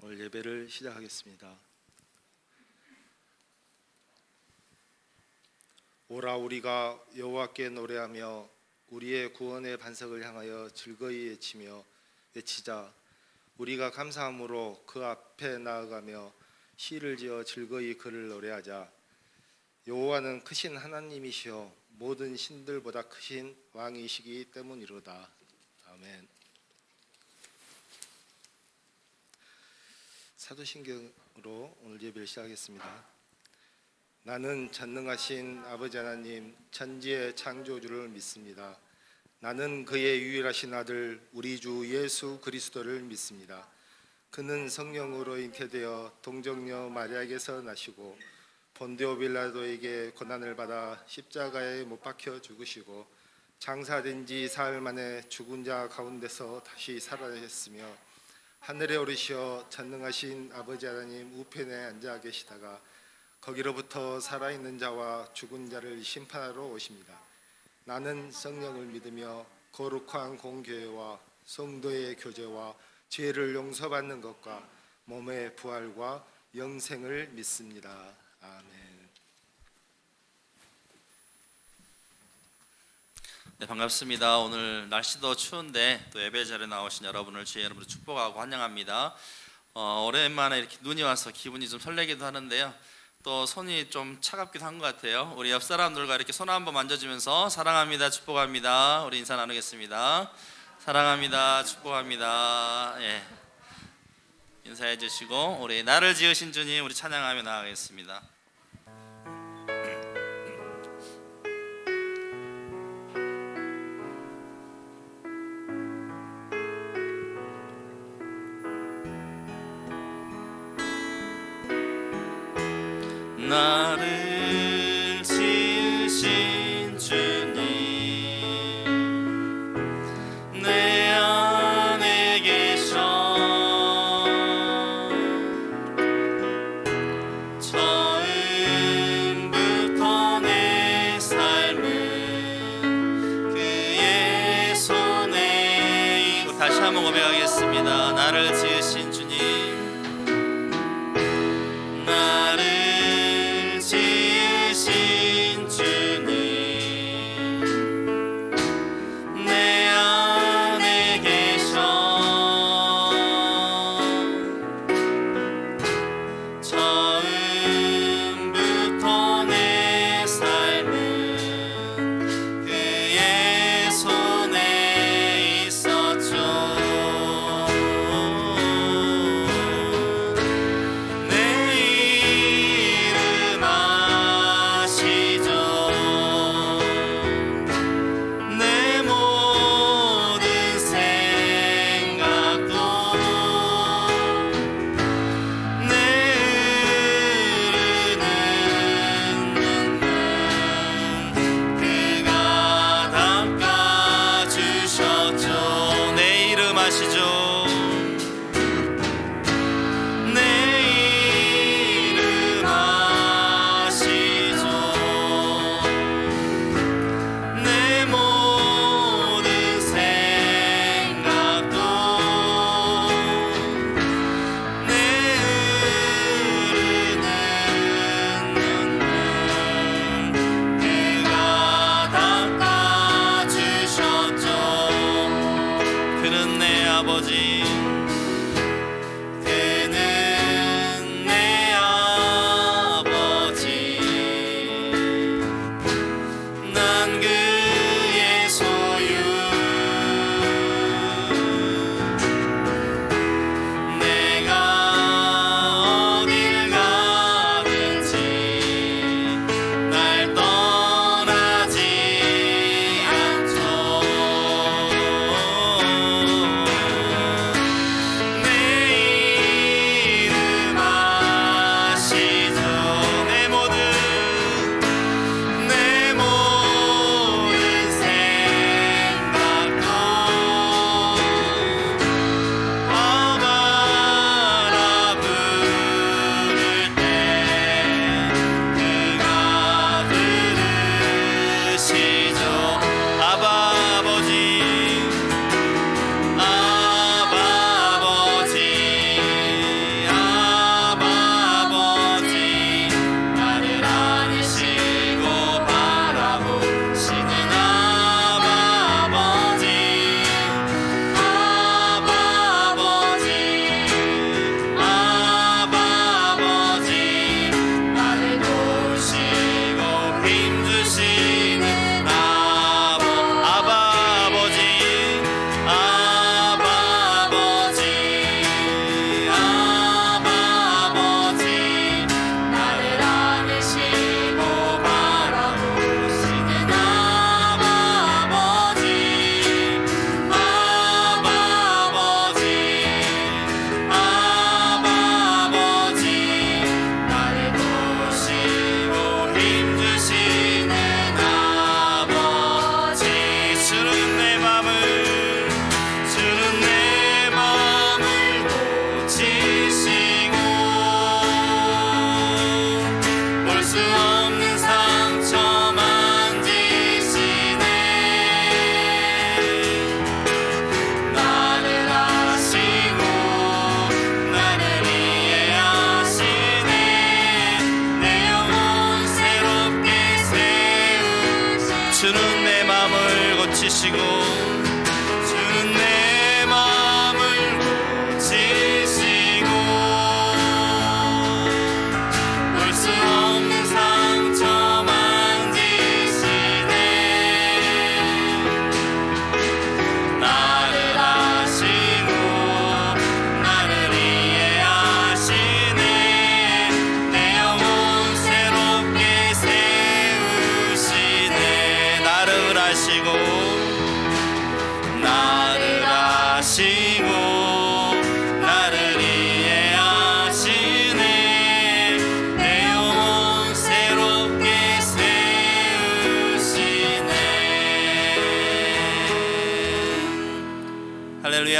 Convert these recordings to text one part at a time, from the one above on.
오늘 예배를 시작하겠습니다. 오라 우리가 여호와께 노래하며 우리의 구원의 반석을 향하여 즐거이 외치자. 우리가 감사함으로 그 앞에 나아가며 시를 지어 즐거이 그를 노래하자. 여호와는 크신 하나님이시여 모든 신들보다 크신 왕이시기 때문이로다. 아멘. 사도신경으로 오늘 예배를 시작하겠습니다. 나는 전능하신 아버지 하나님 천지의 창조주를 믿습니다. 나는 그의 유일하신 아들 우리 주 예수 그리스도를 믿습니다. 그는 성령으로 잉태되어 동정녀 마리아에게서 나시고 본디오 빌라도에게 고난을 받아 십자가에 못 박혀 죽으시고 장사된 지 사흘 만에 죽은 자 가운데서 다시 살아나셨으며 하늘에 오르시어 전능하신 아버지 하나님 우편에 앉아 계시다가 거기로부터 살아있는 자와 죽은 자를 심판하러 오십니다. 나는 성령을 믿으며 거룩한 공교회와 성도의 교제와 죄를 용서받는 것과 몸의 부활과 영생을 믿습니다. 아멘. 네, 반갑습니다. 오늘 날씨도 추운데 또 예배 자리에 나오신 여러분을 주의 이름으로 축복하고 환영합니다. 오랜만에 이렇게 눈이 와서 기분이 좀 설레기도 하는데요. 또 손이 좀 차갑기도 한 것 같아요. 우리 옆 사람들과 이렇게 손 한번 만져주면서 사랑합니다, 축복합니다. 우리 인사 나누겠습니다. 사랑합니다, 축복합니다. 예, 인사해 주시고 우리 나를 지으신 주님 우리 찬양하며 나아가겠습니다. 나를 지으신 주님 내 안에 계셔 처음부터 내 삶은 그의 손에 이고 다시 한번 고백하겠습니다. 나를 지으신 주님 나를 지으신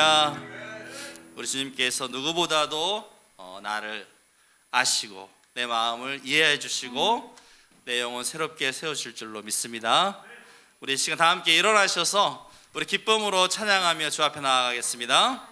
할렐루야. 우리 주님께서 누구보다도 나를 아시고 내 마음을 이해해 주시고 내 영혼 새롭게 세우실 줄로 믿습니다. 우리 이 시간 다 함께 일어나셔서 우리 기쁨으로 찬양하며 주 앞에 나아가겠습니다.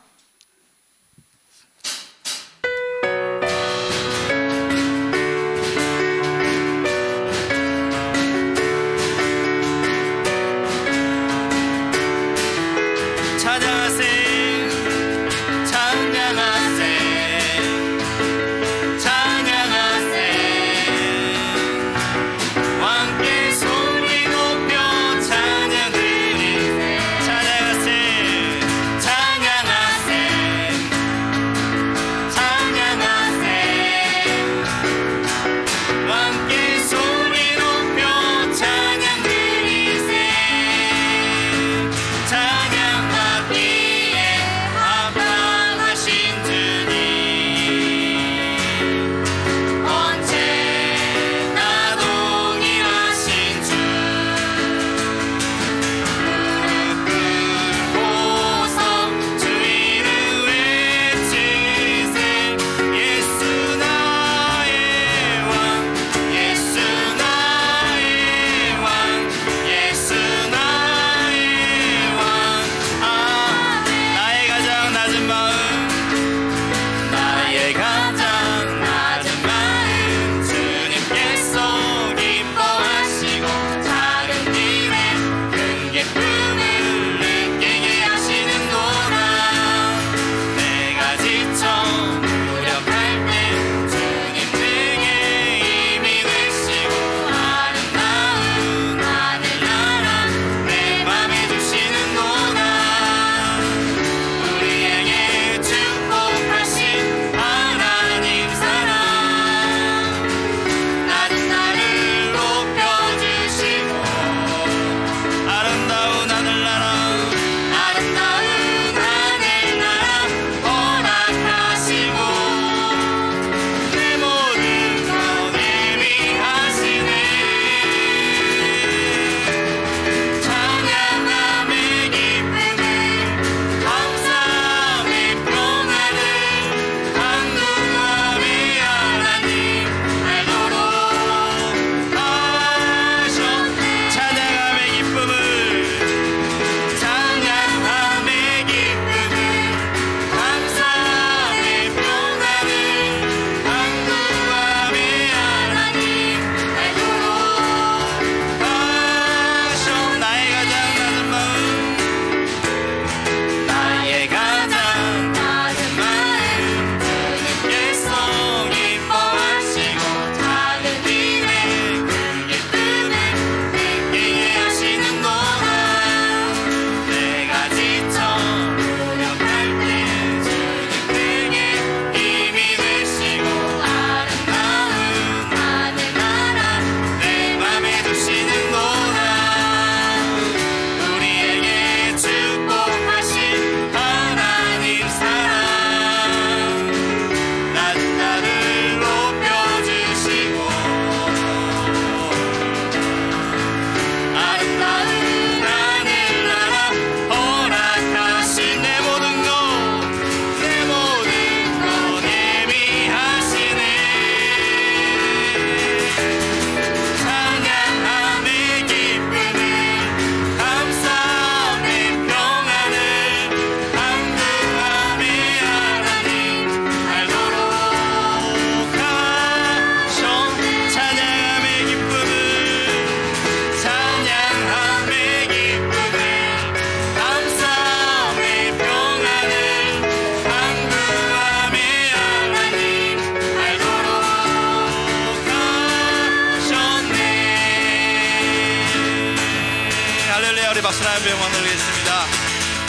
박수로 하며 영광 돌리겠습니다.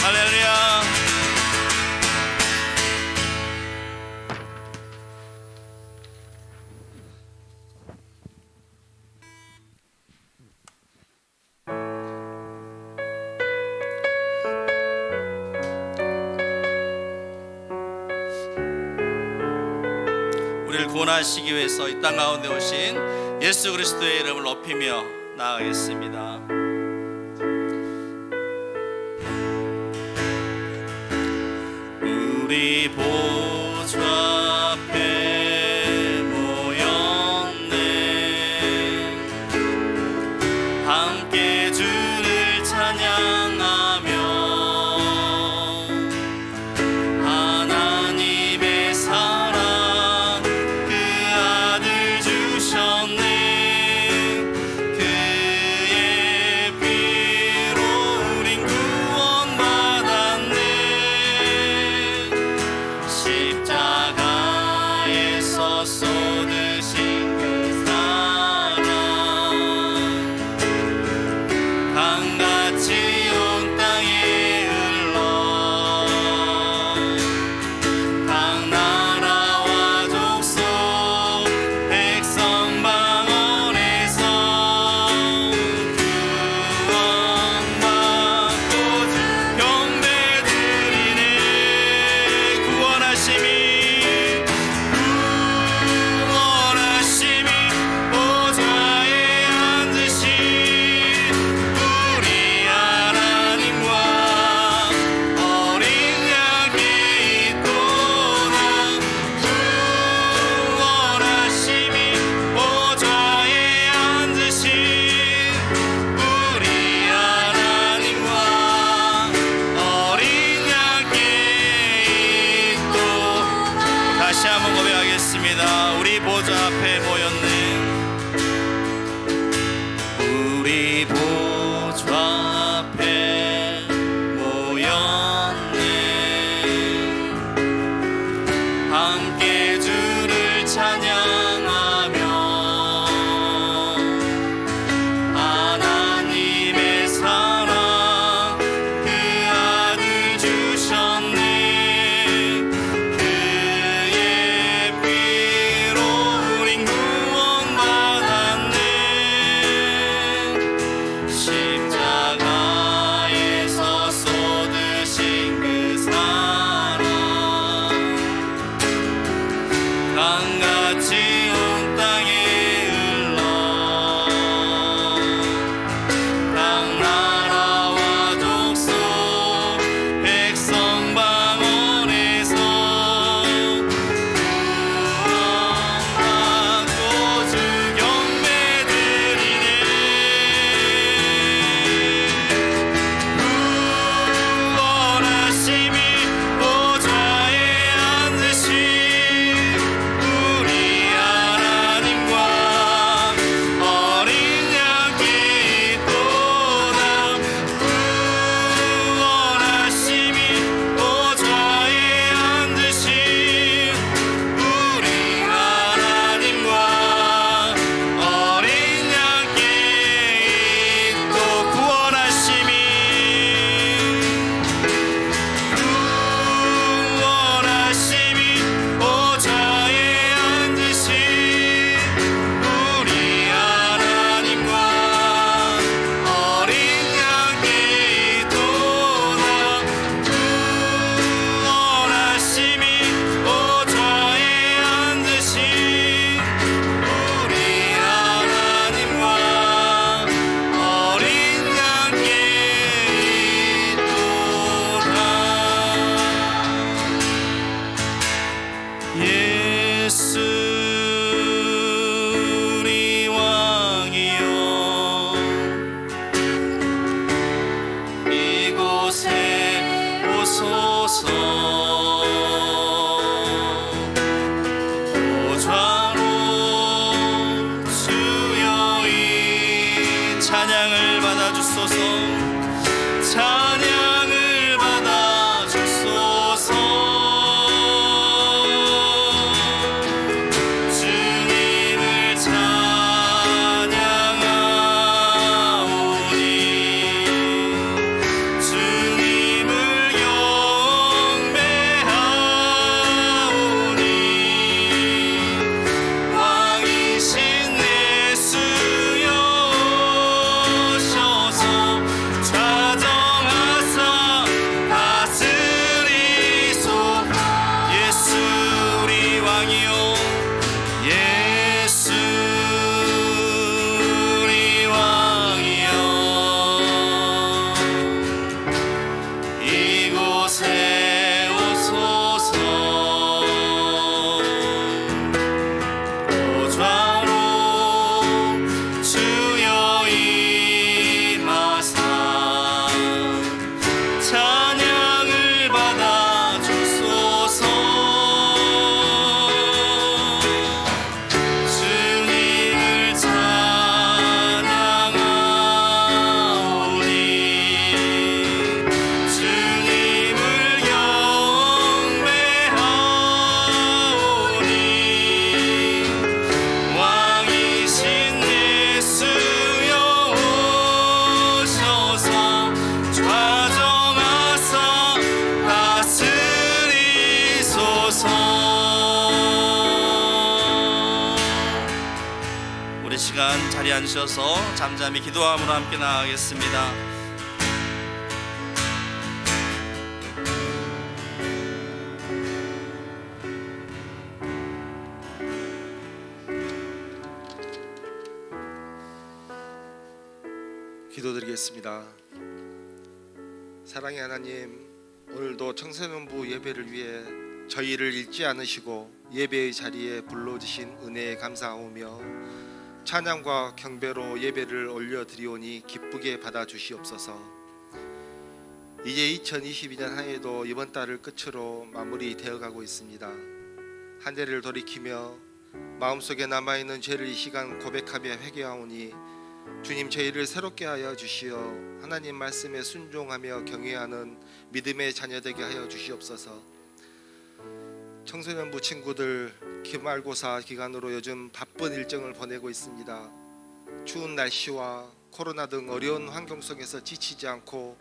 할렐루야. 우리를 구원하시기 위해서 이 땅 가운데 오신 예수 그리스도의 이름을 높이며 나아가겠습니다. 다시 한번 고백하겠습니다. 우리 보좌 앞에 모였네. 우리 보좌 앞에 모였네. 함께 주를 찬양하며 하나님의 사랑 그 아들 주셨네. 그의 피로 우린 구원받았네. 십자가에서 쏟으신 그 사랑 강같이 온 땅에 흘러 각 나라와 족속 백성 방언에서 구원받고 주 경배드리네. 구원하심이 보좌에 앉으신 우리 하나님과 어린 양께 있도다. 구원하심이 보좌에 앉으신 우리 하나님과 어린 양께 있도. 구원하심이 보좌에 앉으신 우리 하나님과 어린 양께 있도다. 구원하심이 보좌에 앉으신 우리 하나님과 어린 양께 있도다. 예수 우리 왕이여 이곳에 오소서. 보좌로 주여 이 찬양을 받아주소서. 찬양을 받아주소서. 주님을 찬양하오니 주님을 경배하오니 왕이신 예수여 오셔서 좌정하사 다스리소. 예수 우리 왕이요 예수 우리 왕이여 이곳에 오소서. 보좌로 주여 임하사 찬양을 받아주소서. 주님을 찬양하오니 주님을 경배하오니 왕이신 예수여 오셔서 좌정하사 다스리소서. 우리 시간 자리에 앉으셔서 잠잠히 기도함으로 함께 나가겠습니다. 기도드리겠습니다. 사랑의 하나님, 오늘도 청소년부 예배를 위해 저희를 잊지 않으시고 예배의 자리에 불러주신 은혜에 감사하오며 찬양과 경배로 예배를 올려드리오니 기쁘게 받아주시옵소서. 이제 2022년 한 해도 이번 달을 끝으로 마무리되어 가고 있습니다. 한 해를 돌이키며 마음속에 남아있는 죄를 이 시간 고백하며 회개하오니 주님 저희를 새롭게 하여 주시어 하나님 말씀에 순종하며 경외하는 믿음의 자녀 되게 하여 주시옵소서. 청소년부 친구들 기말고사 기간으로 요즘 바쁜 일정을 보내고 있습니다. 추운 날씨와 코로나 등 어려운 환경 속에서 지치지 않고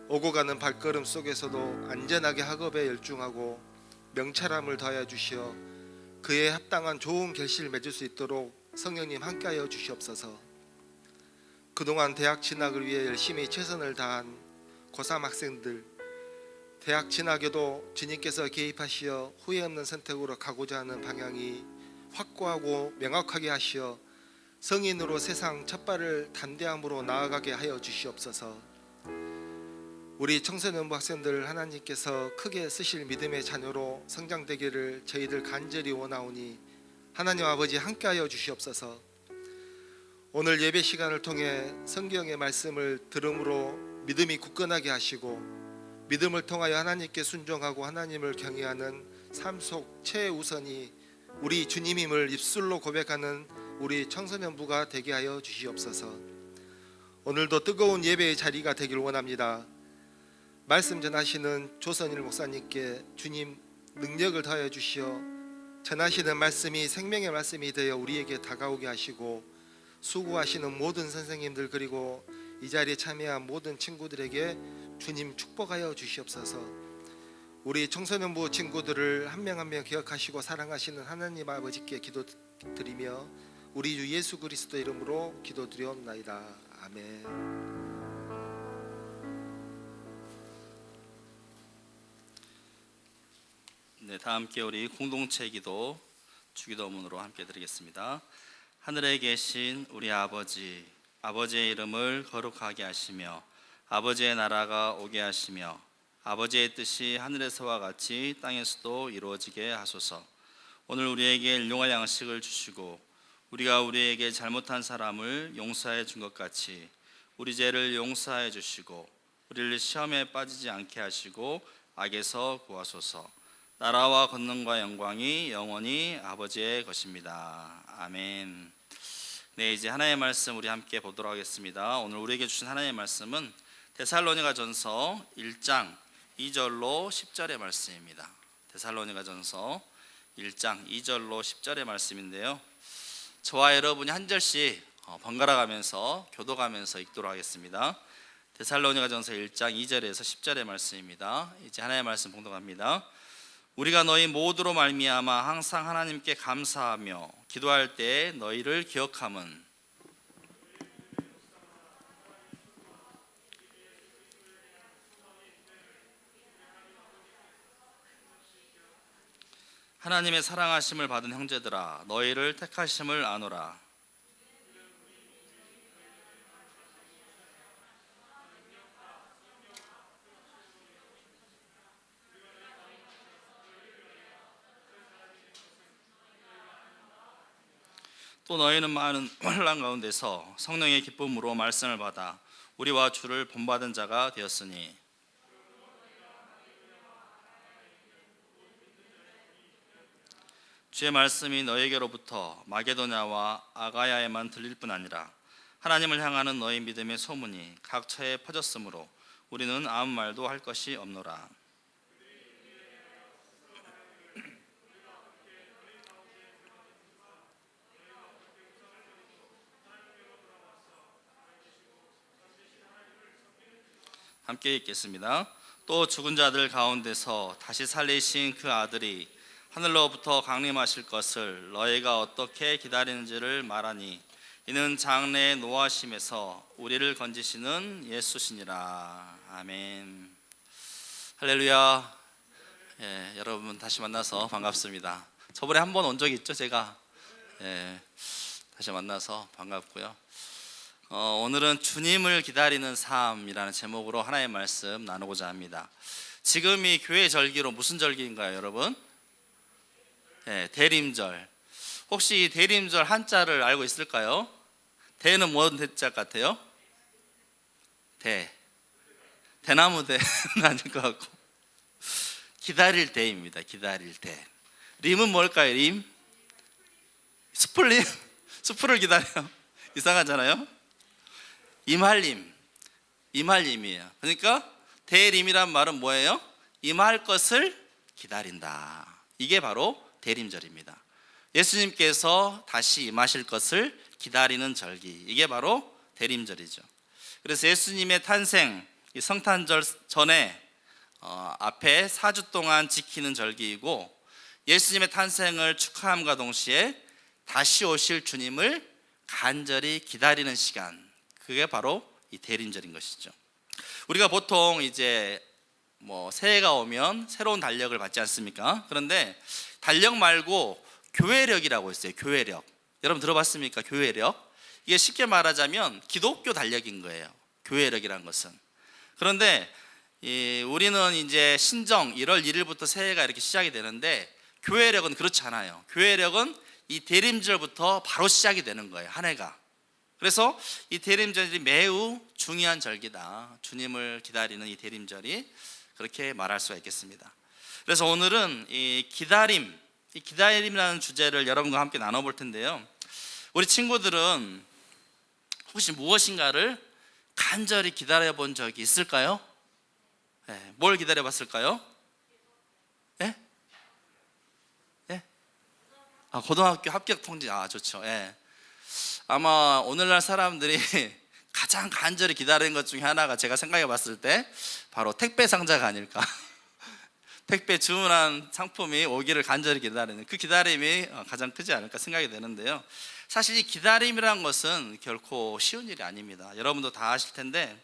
오고 가는 발걸음 속에서도 안전하게 학업에 열중하고 명철함을 더하여 주시어 그에 합당한 좋은 결실을 맺을 수 있도록 성령님 함께하여 주시옵소서. 그동안 대학 진학을 위해 열심히 최선을 다한 고3 학생들, 대학 진학에도 주님께서 개입하시어 후회 없는 선택으로 가고자 하는 방향이 확고하고 명확하게 하시어 성인으로 세상 첫 발을 담대함으로 나아가게 하여 주시옵소서. 우리 청소년부 학생들 하나님께서 크게 쓰실 믿음의 자녀로 성장되기를 저희들 간절히 원하오니 하나님 아버지 함께하여 주시옵소서. 오늘 예배 시간을 통해 성경의 말씀을 들음으로 믿음이 굳건하게 하시고 믿음을 통하여 하나님께 순종하고 하나님을 경외하는 삶 속 최우선이 우리 주님임을 입술로 고백하는 우리 청소년부가 되게 하여 주시옵소서. 오늘도 뜨거운 예배의 자리가 되길 원합니다. 말씀 전하시는 조선일 목사님께 주님 능력을 더하여 주시어 전하시는 말씀이 생명의 말씀이 되어 우리에게 다가오게 하시고 수고하시는 모든 선생님들 그리고 이 자리에 참여한 모든 친구들에게 주님 축복하여 주시옵소서. 우리 청소년부 친구들을 한 명 한 명 기억하시고 사랑하시는 하나님 아버지께 기도드리며 우리 주 예수 그리스도 이름으로 기도드리옵나이다. 아멘. 네, 다 함께 우리 공동체 기도 주기도문으로 함께 드리겠습니다. 하늘에 계신 우리 아버지, 아버지의 이름을 거룩하게 하시며 아버지의 나라가 오게 하시며 아버지의 뜻이 하늘에서와 같이 땅에서도 이루어지게 하소서. 오늘 우리에게 일용할 양식을 주시고 우리가 우리에게 잘못한 사람을 용서해 준 것 같이 우리 죄를 용서해 주시고 우리를 시험에 빠지지 않게 하시고 악에서 구하소서. 나라와 권능과 영광이 영원히 아버지의 것입니다. 아멘. 네, 이제 하나님의 말씀 우리 함께 보도록 하겠습니다. 오늘 우리에게 주신 하나님의 말씀은 데살로니가전서 1장 2절로 10절의 말씀입니다. 데살로니가전서 1장 2절로 10절의 말씀인데요. 저와 여러분이 한 절씩 번갈아 가면서 교도가면서 읽도록 하겠습니다. 데살로니가전서 1장 2절에서 10절의 말씀입니다. 이제 하나님의 말씀 봉독합니다. 우리가 너희 모두로 말미암아 항상 하나님께 감사하며 기도할 때 너희를 기억함은 하나님의 사랑하심을 받은 형제들아 너희를 택하심을 아노라. 또 너희는 많은 환난 가운데서 성령의 기쁨으로 말씀을 받아 우리와 주를 본받은 자가 되었으니 주의 말씀이 너희에게로부터 마게도냐와 아가야에만 들릴 뿐 아니라 하나님을 향하는 너희 믿음의 소문이 각 처에 퍼졌으므로 우리는 아무 말도 할 것이 없노라. 함께 읽겠습니다. 또 죽은 자들 가운데서 다시 살리신 그 아들이 하늘로부터 강림하실 것을 너희가 어떻게 기다리는지를 말하니 이는 장래의 노하심에서 우리를 건지시는 예수시니라. 아멘. 할렐루야. 예, 여러분 다시 만나서 반갑습니다. 저번에 한 번 온 적 있죠, 제가. 예, 다시 만나서 반갑고요. 오늘은 주님을 기다리는 삶이라는 제목으로 하나의 말씀 나누고자 합니다. 지금이 교회 절기로 무슨 절기인가요, 여러분? 네, 대림절. 혹시 이 대림절 한자를 알고 있을까요? 대는 뭔 대자 같아요? 대나무 대는 아닐 것 같고 기다릴 대입니다. 기다릴 대. 림은 뭘까요? 림? 수풀림? 수풀을 기다려. 이상하잖아요. 임할림. 임할림이에요. 그러니까 대림이란 말은 뭐예요? 임할 것을 기다린다. 이게 바로 대림절입니다. 예수님께서 다시 임하실 것을 기다리는 절기. 이게 바로 대림절이죠. 그래서 예수님의 탄생, 이 성탄절 전에 앞에 4주 동안 지키는 절기이고, 예수님의 탄생을 축하함과 동시에 다시 오실 주님을 간절히 기다리는 시간, 그게 바로 이 대림절인 것이죠. 우리가 보통 이제 새해가 오면 새로운 달력을 받지 않습니까? 그런데 달력 말고 교회력이라고 있어요. 교회력. 여러분 들어봤습니까? 교회력. 이게 쉽게 말하자면 기독교 달력인 거예요. 교회력이라는 것은. 그런데 우리는 이제 신정 1월 1일부터 새해가 이렇게 시작이 되는데, 교회력은 그렇지 않아요. 교회력은 이 대림절부터 바로 시작이 되는 거예요. 한 해가. 그래서 이 대림절이 매우 중요한 절기다. 주님을 기다리는 이 대림절이, 그렇게 말할 수가 있겠습니다. 그래서 오늘은 이 기다림이라는 주제를 여러분과 함께 나눠볼 텐데요. 우리 친구들은 혹시 무엇인가를 간절히 기다려본 적이 있을까요? 네, 뭘 기다려봤을까요? 예? 예? 고등학교 합격 통지. 좋죠. 예. 아마 오늘날 사람들이 가장 간절히 기다리는 것 중에 하나가, 제가 생각해 봤을 때 바로 택배 상자가 아닐까. 택배 주문한 상품이 오기를 간절히 기다리는 그 기다림이 가장 크지 않을까 생각이 되는데요. 사실 이 기다림이라는 것은 결코 쉬운 일이 아닙니다. 여러분도 다 아실 텐데,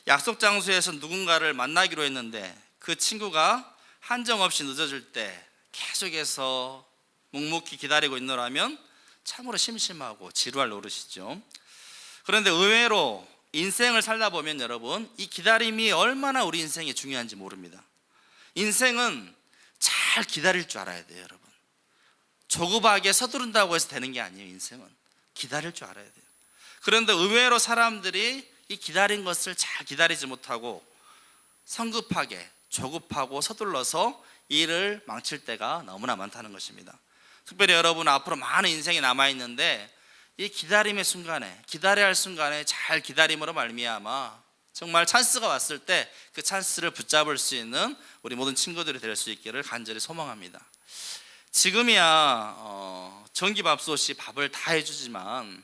약속 장소에서 누군가를 만나기로 했는데 그 친구가 한정없이 늦어질 때 계속해서 묵묵히 기다리고 있노라면 참으로 심심하고 지루할 노릇이죠. 그런데 의외로 인생을 살다 보면 여러분, 이 기다림이 얼마나 우리 인생에 중요한지 모릅니다. 인생은 잘 기다릴 줄 알아야 돼요, 여러분. 조급하게 서두른다고 해서 되는 게 아니에요. 인생은 기다릴 줄 알아야 돼요. 그런데 의외로 사람들이 이 기다린 것을 잘 기다리지 못하고 성급하게, 조급하고 서둘러서 일을 망칠 때가 너무나 많다는 것입니다. 특별히 여러분 앞으로 많은 인생이 남아있는데, 이 기다림의 순간에, 기다려야 할 순간에 잘 기다림으로 말미암아 정말 찬스가 왔을 때 그 찬스를 붙잡을 수 있는 우리 모든 친구들이 될 수 있기를 간절히 소망합니다. 지금이야 전기밥솥이 밥을 다 해주지만,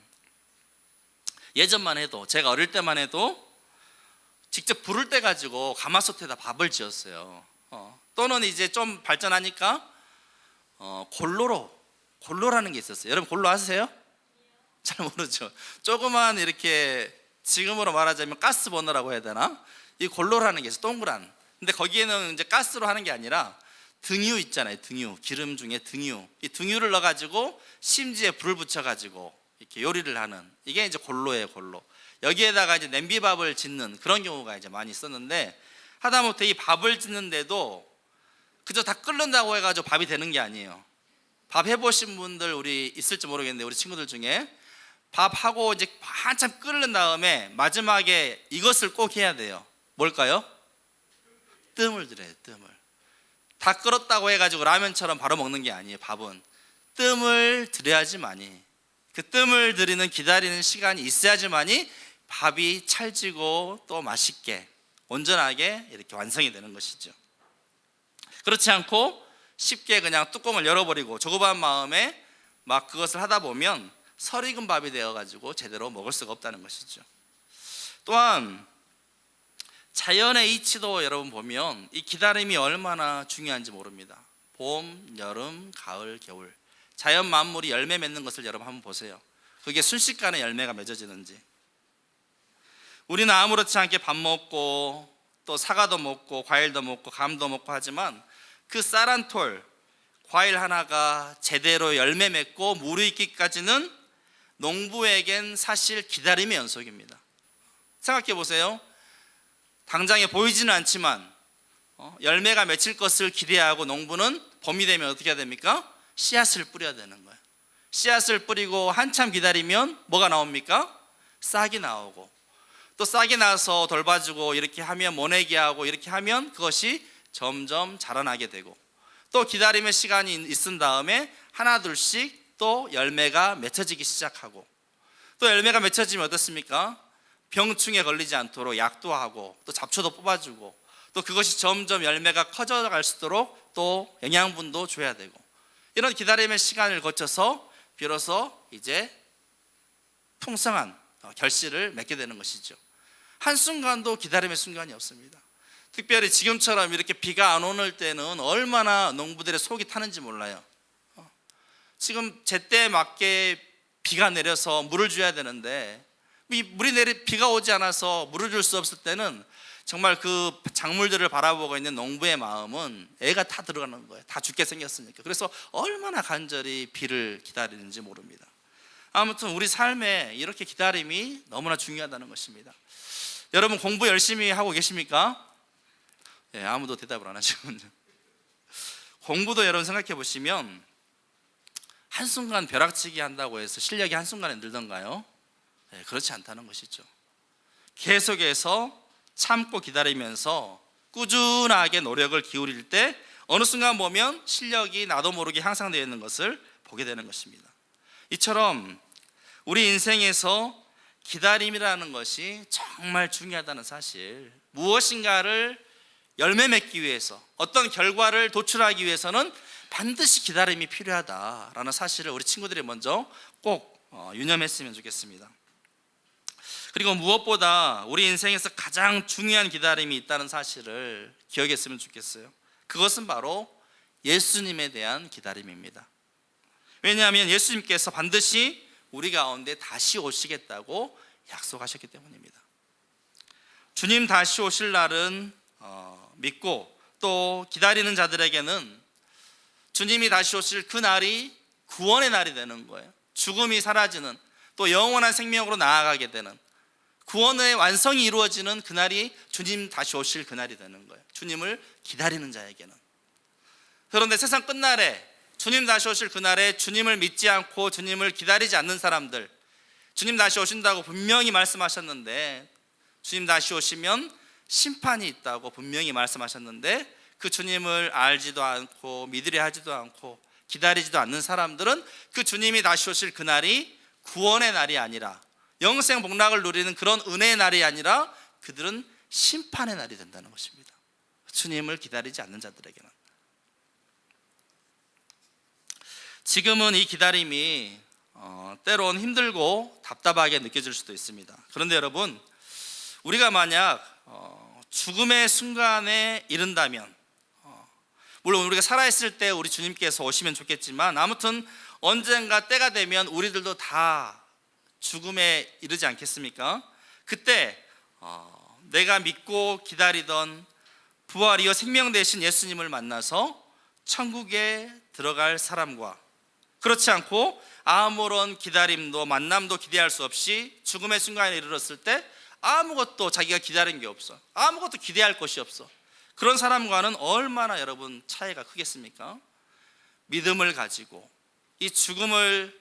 예전만 해도, 제가 어릴 때만 해도 직접 불을 떼 가지고 가마솥에다 밥을 지었어요. 또는 이제 좀 발전하니까 골로라는 게 있었어요. 여러분 골로 아세요? 잘 모르죠. 조그만 이렇게, 지금으로 말하자면 가스 버너라고 해야 되나? 이 골로라는 게 있어요. 동그란. 근데 거기에는 이제 가스로 하는 게 아니라 등유 있잖아요. 등유, 기름 중에 등유. 이 등유를 넣어가지고 심지에 불을 붙여가지고 이렇게 요리를 하는, 이게 이제 골로예요. 골로. 여기에다가 이제 냄비밥을 짓는 그런 경우가 이제 많이 있었는데, 하다못해 이 밥을 짓는데도 그저 다 끓는다고 해가지고 밥이 되는 게 아니에요. 밥 해보신 분들 우리 있을지 모르겠는데, 우리 친구들 중에 밥하고 이제 한참 끓는 다음에 마지막에 이것을 꼭 해야 돼요. 뭘까요? 뜸을 들여요. 뜸을. 다 끓었다고 해가지고 라면처럼 바로 먹는 게 아니에요. 밥은 뜸을 들여야지만이, 그 뜸을 들이는 기다리는 시간이 있어야지만이 밥이 찰지고 또 맛있게 온전하게 이렇게 완성이 되는 것이죠. 그렇지 않고 쉽게 그냥 뚜껑을 열어버리고 조급한 마음에 막 그것을 하다 보면 설익은 밥이 되어가지고 제대로 먹을 수가 없다는 것이죠. 또한 자연의 이치도 여러분 보면 이 기다림이 얼마나 중요한지 모릅니다. 봄, 여름, 가을, 겨울, 자연 만물이 열매 맺는 것을 여러분 한번 보세요. 그게 순식간에 열매가 맺어지는지. 우리는 아무렇지 않게 밥 먹고 또 사과도 먹고 과일도 먹고 감도 먹고 하지만, 그 쌀 한 톨 과일 하나가 제대로 열매 맺고 무르익기까지는 농부에겐 사실 기다림의 연속입니다. 생각해 보세요. 당장에 보이지는 않지만 열매가 맺힐 것을 기대하고 농부는 봄이 되면 어떻게 해야 됩니까? 씨앗을 뿌려야 되는 거예요. 씨앗을 뿌리고 한참 기다리면 뭐가 나옵니까? 싹이 나오고, 또 싹이 나서 돌봐주고 이렇게 하면 모내기 하고 이렇게 하면 그것이 점점 자라나게 되고, 또 기다림의 시간이 있은 다음에 하나 둘씩 또 열매가 맺혀지기 시작하고, 또 열매가 맺혀지면 어떻습니까? 병충해 걸리지 않도록 약도 하고 또 잡초도 뽑아주고, 또 그것이 점점 열매가 커져갈수록 또 영양분도 줘야 되고, 이런 기다림의 시간을 거쳐서 비로소 이제 풍성한 결실을 맺게 되는 것이죠. 한순간도 기다림의 순간이 없습니다. 특별히 지금처럼 이렇게 비가 안 오는 때는 얼마나 농부들의 속이 타는지 몰라요. 지금 제때에 맞게 비가 내려서 물을 줘야 되는데 비가 오지 않아서 물을 줄 수 없을 때는 정말 그 작물들을 바라보고 있는 농부의 마음은 애가 다 들어가는 거예요. 다 죽게 생겼으니까. 그래서 얼마나 간절히 비를 기다리는지 모릅니다. 아무튼 우리 삶에 이렇게 기다림이 너무나 중요하다는 것입니다. 여러분 공부 열심히 하고 계십니까? 예, 아무도 대답을 안 하시군요. 공부도 여러분 생각해 보시면 한순간 벼락치기 한다고 해서 실력이 한순간에 늘던가요? 예, 그렇지 않다는 것이죠. 계속해서 참고 기다리면서 꾸준하게 노력을 기울일 때 어느 순간 보면 실력이 나도 모르게 향상되어 있는 것을 보게 되는 것입니다. 이처럼 우리 인생에서 기다림이라는 것이 정말 중요하다는 사실, 무엇인가를 열매 맺기 위해서, 어떤 결과를 도출하기 위해서는 반드시 기다림이 필요하다라는 사실을 우리 친구들이 먼저 꼭 유념했으면 좋겠습니다. 그리고 무엇보다 우리 인생에서 가장 중요한 기다림이 있다는 사실을 기억했으면 좋겠어요. 그것은 바로 예수님에 대한 기다림입니다. 왜냐하면 예수님께서 반드시 우리 가운데 다시 오시겠다고 약속하셨기 때문입니다. 주님 다시 오실 날은 믿고 또 기다리는 자들에게는 주님이 다시 오실 그 날이 구원의 날이 되는 거예요. 죽음이 사라지는, 또 영원한 생명으로 나아가게 되는, 구원의 완성이 이루어지는 그날이 주님 다시 오실 그날이 되는 거예요. 주님을 기다리는 자에게는. 그런데 세상 끝날에 주님 다시 오실 그날에 주님을 믿지 않고 주님을 기다리지 않는 사람들, 주님 다시 오신다고 분명히 말씀하셨는데, 주님 다시 오시면 심판이 있다고 분명히 말씀하셨는데, 그 주님을 알지도 않고 믿으려 하지도 않고 기다리지도 않는 사람들은 그 주님이 다시 오실 그날이 구원의 날이 아니라, 영생 복락을 누리는 그런 은혜의 날이 아니라 그들은 심판의 날이 된다는 것입니다. 주님을 기다리지 않는 자들에게는. 지금은 이 기다림이 때론 힘들고 답답하게 느껴질 수도 있습니다. 그런데 여러분, 우리가 만약 죽음의 순간에 이른다면, 물론 우리가 살아있을 때 우리 주님께서 오시면 좋겠지만, 아무튼 언젠가 때가 되면 우리들도 다 죽음에 이르지 않겠습니까? 그때 내가 믿고 기다리던 부활이요 생명 되신 예수님을 만나서 천국에 들어갈 사람과, 그렇지 않고 아무런 기다림도 만남도 기대할 수 없이 죽음의 순간에 이르렀을 때 아무것도 자기가 기다린 게 없어, 아무것도 기대할 것이 없어, 그런 사람과는 얼마나 여러분 차이가 크겠습니까? 믿음을 가지고 이 죽음을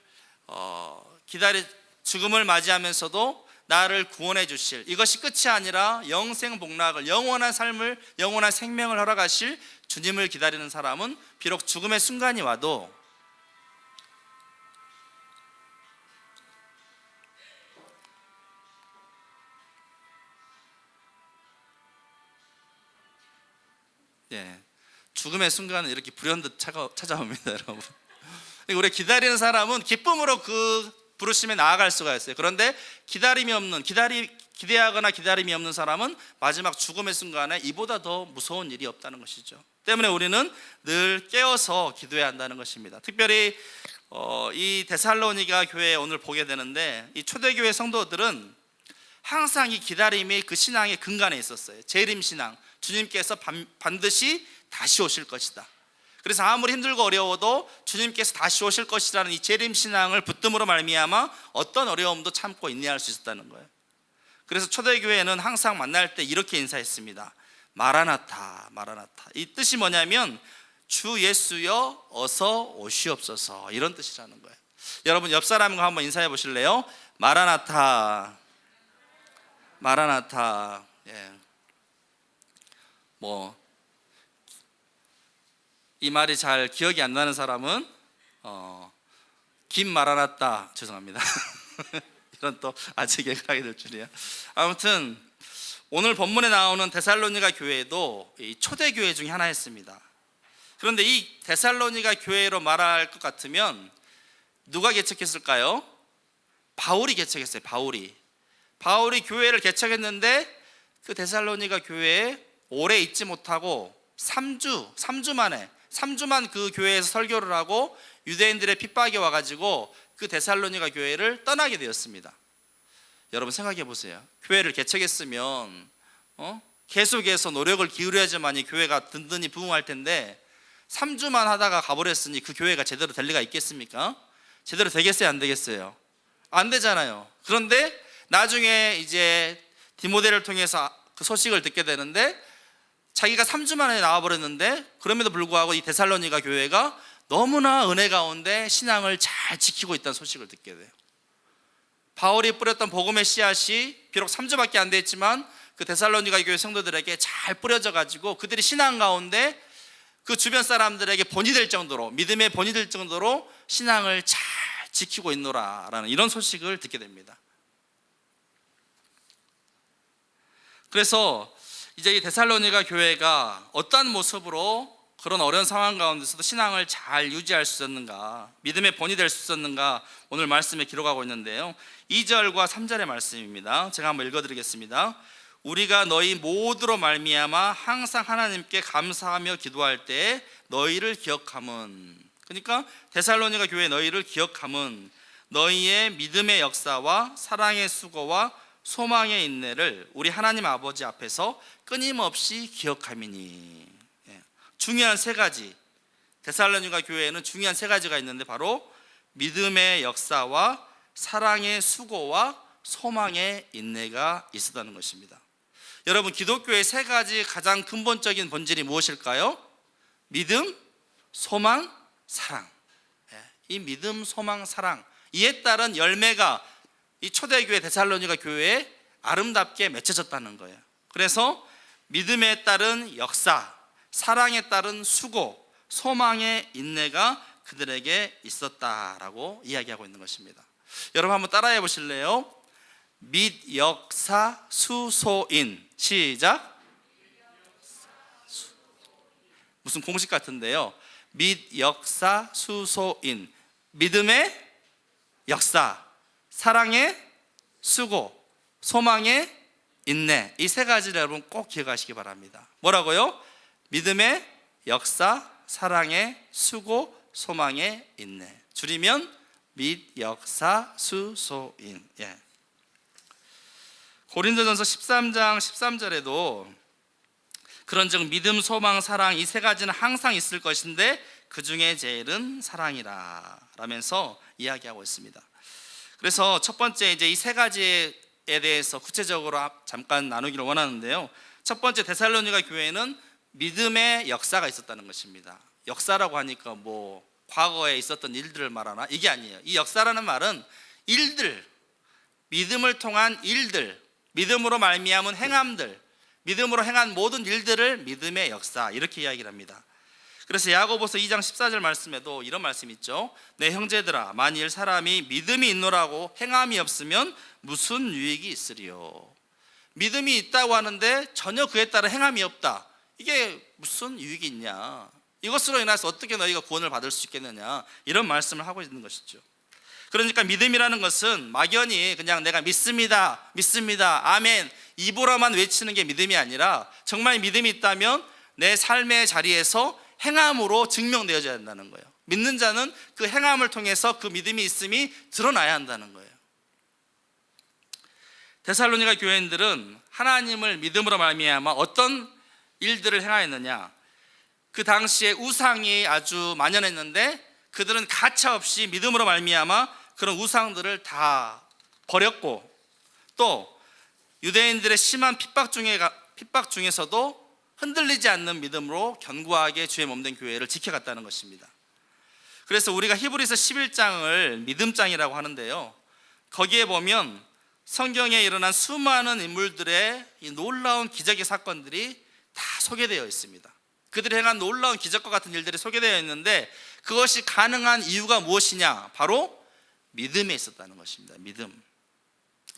죽음을 맞이하면서도 나를 구원해 주실, 이것이 끝이 아니라 영생 복락을, 영원한 삶을, 영원한 생명을 허락하실 주님을 기다리는 사람은 비록 죽음의 순간이 와도 죽음의 순간은 이렇게 불현듯 찾아옵니다, 여러분. 우리 기다리는 사람은 기쁨으로 그 부르심에 나아갈 수가 있어요. 그런데 기대하거나 기다림이 없는 사람은 마지막 죽음의 순간에 이보다 더 무서운 일이 없다는 것이죠. 때문에 우리는 늘 깨어서 기도해야 한다는 것입니다. 특별히 이 데살로니가 교회에 오늘 보게 되는데, 이 초대교회 성도들은 항상 이 기다림이 그 신앙의 근간에 있었어요. 재림신앙, 주님께서 반드시 다시 오실 것이다. 그래서 아무리 힘들고 어려워도 주님께서 다시 오실 것이라는 이 재림신앙을 붙듦으로 말미암아 어떤 어려움도 참고 인내할 수 있었다는 거예요. 그래서 초대교회는 항상 만날 때 이렇게 인사했습니다. 마라나타, 마라나타. 이 뜻이 뭐냐면 주 예수여 어서 오시옵소서, 이런 뜻이라는 거예요. 여러분 옆 사람과 한번 인사해 보실래요? 마라나타, 마라나타. 이 말이 잘 기억이 안 나는 사람은 김 말아놨다, 죄송합니다. 이런 또 아직 얘기하게 될 줄이야. 아무튼 오늘 본문에 나오는 데살로니가 교회도 이 초대교회 중에 하나였습니다. 그런데 이 데살로니가 교회로 말할 것 같으면 누가 개척했을까요? 바울이 개척했어요. 바울이 교회를 개척했는데 그 데살로니가 교회에 오래 있지 못하고 3주만 그 교회에서 설교를 하고 유대인들의 핍박이 와가지고 그 데살로니가 교회를 떠나게 되었습니다. 여러분 생각해 보세요. 교회를 개척했으면 계속해서 노력을 기울여야지만 이 교회가 든든히 부흥할 텐데 3주만 하다가 가버렸으니 그 교회가 제대로 될 리가 있겠습니까? 제대로 되겠어요? 안 되겠어요? 안 되잖아요. 그런데 나중에 이제 디모데를 통해서 그 소식을 듣게 되는데 자기가 3주 만에 나와버렸는데 그럼에도 불구하고 이 데살로니가 교회가 너무나 은혜 가운데 신앙을 잘 지키고 있다는 소식을 듣게 돼요. 바울이 뿌렸던 복음의 씨앗이 비록 3주밖에 안 됐지만 그 데살로니가 교회 성도들에게 잘 뿌려져 가지고 그들이 신앙 가운데 그 주변 사람들에게 본이 될 정도로, 믿음의 본이 될 정도로 신앙을 잘 지키고 있노라라는 이런 소식을 듣게 됩니다. 그래서 이제 이 데살로니가 교회가 어떠한 모습으로 그런 어려운 상황 가운데서도 신앙을 잘 유지할 수 있었는가, 믿음의 본이 될 수 있었는가, 오늘 말씀에 기록하고 있는데요. 2절과 3절의 말씀입니다. 제가 한번 읽어드리겠습니다. 우리가 너희 모두로 말미암아 항상 하나님께 감사하며 기도할 때 너희를 기억함은, 그러니까 데살로니가 교회 너희를 기억함은 너희의 믿음의 역사와 사랑의 수고와 소망의 인내를 우리 하나님 아버지 앞에서 끊임없이 기억함이니. 중요한 세 가지, 데살로니가 교회에는 중요한 세 가지가 있는데 바로 믿음의 역사와 사랑의 수고와 소망의 인내가 있었다는 것입니다. 여러분, 기독교의 세 가지 가장 근본적인 본질이 무엇일까요? 믿음, 소망, 사랑. 이 믿음, 소망, 사랑, 이에 따른 열매가 이 초대교회 데살로니가 교회에 아름답게 맺혀졌다는 거예요. 그래서 믿음에 따른 역사, 사랑에 따른 수고, 소망의 인내가 그들에게 있었다라고 이야기하고 있는 것입니다. 여러분 한번 따라해 보실래요? 및 역사 수소인. 시작. 무슨 공식 같은데요. 및 역사 수소인. 믿음의 역사, 사랑의 수고, 소망의 인내, 이 세 가지를 여러분 꼭 기억하시기 바랍니다. 뭐라고요? 믿음의 역사, 사랑의 수고, 소망의 인내. 줄이면 및 역사 수소인. 고린도전서 13장 13절에도 그런즉 믿음, 소망, 사랑 이 세 가지는 항상 있을 것인데 그 중에 제일은 사랑이라 라면서 이야기하고 있습니다. 그래서 첫 번째 이제 이 세 가지에 대해서 구체적으로 잠깐 나누기를 원하는데요. 첫 번째, 데살로니가 교회는 믿음의 역사가 있었다는 것입니다. 역사라고 하니까 뭐 과거에 있었던 일들을 말하나? 이게 아니에요. 이 역사라는 말은 일들, 믿음을 통한 일들, 믿음으로 말미암은 행함들, 믿음으로 행한 모든 일들을 믿음의 역사, 이렇게 이야기를 합니다. 그래서 야고보서 2장 14절 말씀에도 이런 말씀이 있죠. 내 형제들아, 만일 사람이 믿음이 있노라고 행함이 없으면 무슨 유익이 있으리요. 믿음이 있다고 하는데 전혀 그에 따라 행함이 없다. 이게 무슨 유익이 있냐, 이것으로 인해서 어떻게 너희가 구원을 받을 수 있겠느냐, 이런 말씀을 하고 있는 것이죠. 그러니까 믿음이라는 것은 막연히 그냥 내가 믿습니다, 아멘, 입으로만 외치는 게 믿음이 아니라 정말 믿음이 있다면 내 삶의 자리에서 행함으로 증명되어져야 한다는 거예요. 믿는 자는 그 행함을 통해서 그 믿음이 있음이 드러나야 한다는 거예요. 데살로니가 교회인들은 하나님을 믿음으로 말미암아 어떤 일들을 행하였느냐, 그 당시에 우상이 아주 만연했는데 그들은 가차없이 믿음으로 말미암아 그런 우상들을 다 버렸고, 또 유대인들의 심한 핍박 중에서도 흔들리지 않는 믿음으로 견고하게 주의 몸된 교회를 지켜갔다는 것입니다. 그래서 우리가 히브리서 11장을 믿음장이라고 하는데요, 거기에 보면 성경에 일어난 수많은 인물들의 이 놀라운 기적의 사건들이 다 소개되어 있습니다. 그들이 행한 놀라운 기적과 같은 일들이 소개되어 있는데 그것이 가능한 이유가 무엇이냐? 바로 믿음에 있었다는 것입니다. 믿음.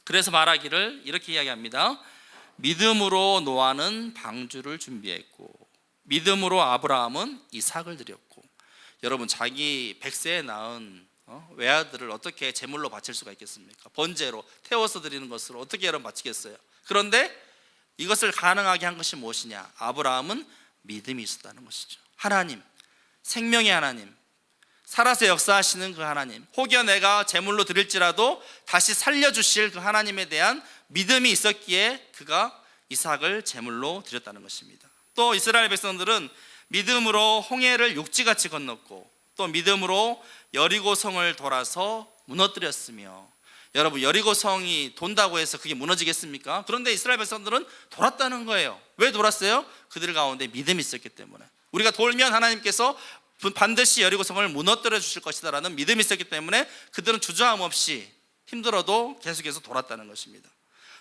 그래서 말하기를 이렇게 이야기합니다. 믿음으로 노아는 방주를 준비했고 믿음으로 아브라함은 이삭을 드렸고. 여러분, 자기 100세에 낳은 외아들을 어떻게 제물로 바칠 수가 있겠습니까? 번제로 태워서 드리는 것으로 어떻게 여러분 바치겠어요? 그런데 이것을 가능하게 한 것이 무엇이냐? 아브라함은 믿음이 있었다는 것이죠. 하나님, 생명의 하나님, 살아서 역사하시는 그 하나님, 혹여 내가 제물로 드릴지라도 다시 살려주실 그 하나님에 대한 믿음이 있었기에 그가 이삭을 제물로 드렸다는 것입니다. 또 이스라엘 백성들은 믿음으로 홍해를 육지같이 건넜고 또 믿음으로 여리고성을 돌아서 무너뜨렸으며. 여러분, 여리고성이 돈다고 해서 그게 무너지겠습니까? 그런데 이스라엘 백성들은 돌았다는 거예요. 왜 돌았어요? 그들 가운데 믿음이 있었기 때문에. 우리가 돌면 하나님께서 반드시 여리고성을 무너뜨려 주실 것이다라는 믿음이 있었기 때문에 그들은 주저함 없이 힘들어도 계속해서 돌았다는 것입니다.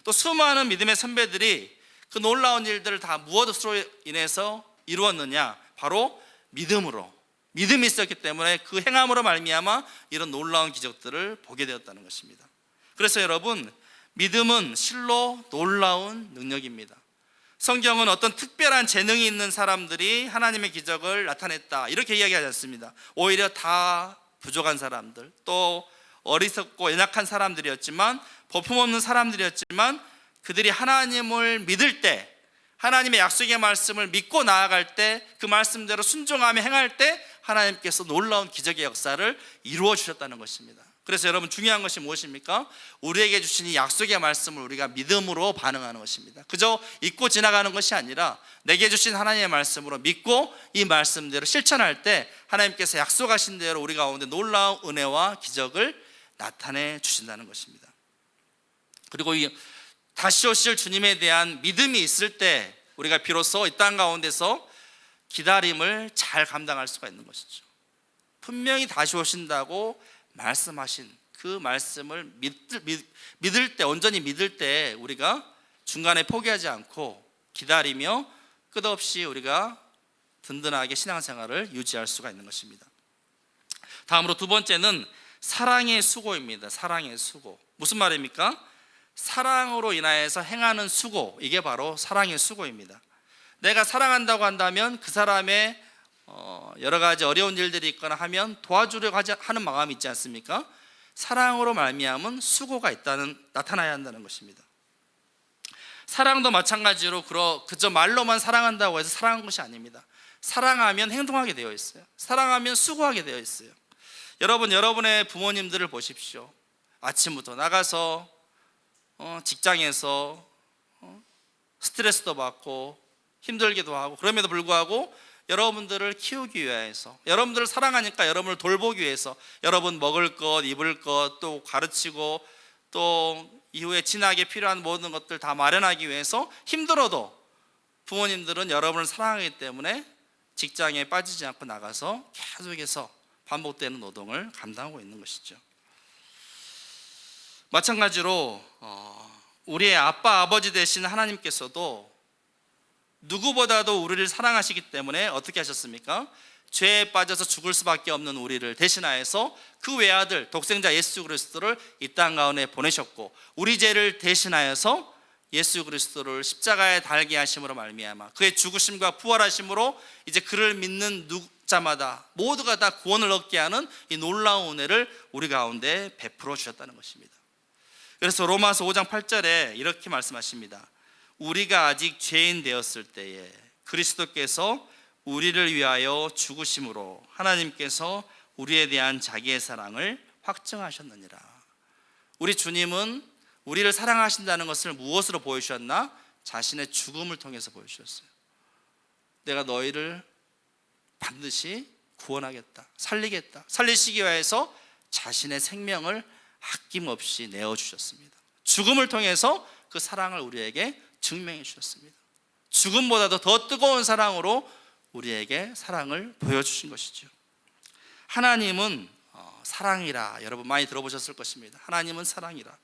또 수많은 믿음의 선배들이 그 놀라운 일들을 다 무엇으로 인해서 이루었느냐? 바로 믿음으로. 믿음이 있었기 때문에 그 행함으로 말미암아 이런 놀라운 기적들을 보게 되었다는 것입니다. 그래서 여러분, 믿음은 실로 놀라운 능력입니다. 성경은 어떤 특별한 재능이 있는 사람들이 하나님의 기적을 나타냈다 이렇게 이야기하지 않습니다. 오히려 다 부족한 사람들, 또 어리석고 연약한 사람들이었지만, 볼품없는 사람들이었지만 그들이 하나님을 믿을 때, 하나님의 약속의 말씀을 믿고 나아갈 때, 그 말씀대로 순종하며 행할 때 하나님께서 놀라운 기적의 역사를 이루어 주셨다는 것입니다. 그래서 여러분, 중요한 것이 무엇입니까? 우리에게 주신 이 약속의 말씀을 우리가 믿음으로 반응하는 것입니다. 그저 잊고 지나가는 것이 아니라 내게 주신 하나님의 말씀으로 믿고 이 말씀대로 실천할 때 하나님께서 약속하신 대로 우리 가운데 놀라운 은혜와 기적을 나타내 주신다는 것입니다. 그리고 이 다시 오실 주님에 대한 믿음이 있을 때 우리가 비로소 이 땅 가운데서 기다림을 잘 감당할 수가 있는 것이죠. 분명히 다시 오신다고 말씀하신 그 말씀을 믿을 때, 온전히 믿을 때 우리가 중간에 포기하지 않고 기다리며 끝없이 우리가 든든하게 신앙생활을 유지할 수가 있는 것입니다. 다음으로 두 번째는 사랑의 수고입니다. 사랑의 수고. 무슨 말입니까? 사랑으로 인하여서 행하는 수고, 이게 바로 사랑의 수고입니다. 내가 사랑한다고 한다면 그 사람의 여러 가지 어려운 일들이 있거나 하면 도와주려고 하는 마음이 있지 않습니까? 사랑으로 말미암은 수고가 나타나야 한다는 것입니다. 사랑도 마찬가지로 그저 말로만 사랑한다고 해서 사랑한 것이 아닙니다. 사랑하면 행동하게 되어 있어요. 사랑하면 수고하게 되어 있어요. 여러분, 여러분의 부모님들을 보십시오. 아침부터 나가서 직장에서 스트레스도 받고 힘들기도 하고, 그럼에도 불구하고 여러분들을 키우기 위해서, 여러분들을 사랑하니까 여러분을 돌보기 위해서 여러분 먹을 것, 입을 것, 또 가르치고 또 이후에 진하게 필요한 모든 것들 다 마련하기 위해서 힘들어도 부모님들은 여러분을 사랑하기 때문에 직장에 빠지지 않고 나가서 계속해서 반복되는 노동을 감당하고 있는 것이죠. 마찬가지로 우리의 아빠, 아버지 되신 하나님께서도 누구보다도 우리를 사랑하시기 때문에 어떻게 하셨습니까? 죄에 빠져서 죽을 수밖에 없는 우리를 대신하여서 그 외아들 독생자 예수 그리스도를 이 땅 가운데 보내셨고, 우리 죄를 대신하여서 예수 그리스도를 십자가에 달게 하심으로 말미암아 그의 죽으심과 부활하심으로 이제 그를 믿는 자마다 모두가 다 구원을 얻게 하는 이 놀라운 은혜를 우리 가운데 베풀어 주셨다는 것입니다. 그래서 로마서 5장 8절에 이렇게 말씀하십니다. 우리가 아직 죄인 되었을 때에 그리스도께서 우리를 위하여 죽으심으로 하나님께서 우리에 대한 자기의 사랑을 확증하셨느니라. 우리 주님은 우리를 사랑하신다는 것을 무엇으로 보여주셨나? 자신의 죽음을 통해서 보여주셨어요. 내가 너희를 반드시 구원하겠다, 살리겠다. 살리시기 위해서 자신의 생명을 아낌없이 내어주셨습니다. 죽음을 통해서 그 사랑을 우리에게 증명해 주셨습니다. 죽음보다도 더 뜨거운 사랑으로 우리에게 사랑을 보여주신 것이죠. 하나님은 사랑이라, 여러분 많이 들어보셨을 것입니다. 하나님은 사랑이라.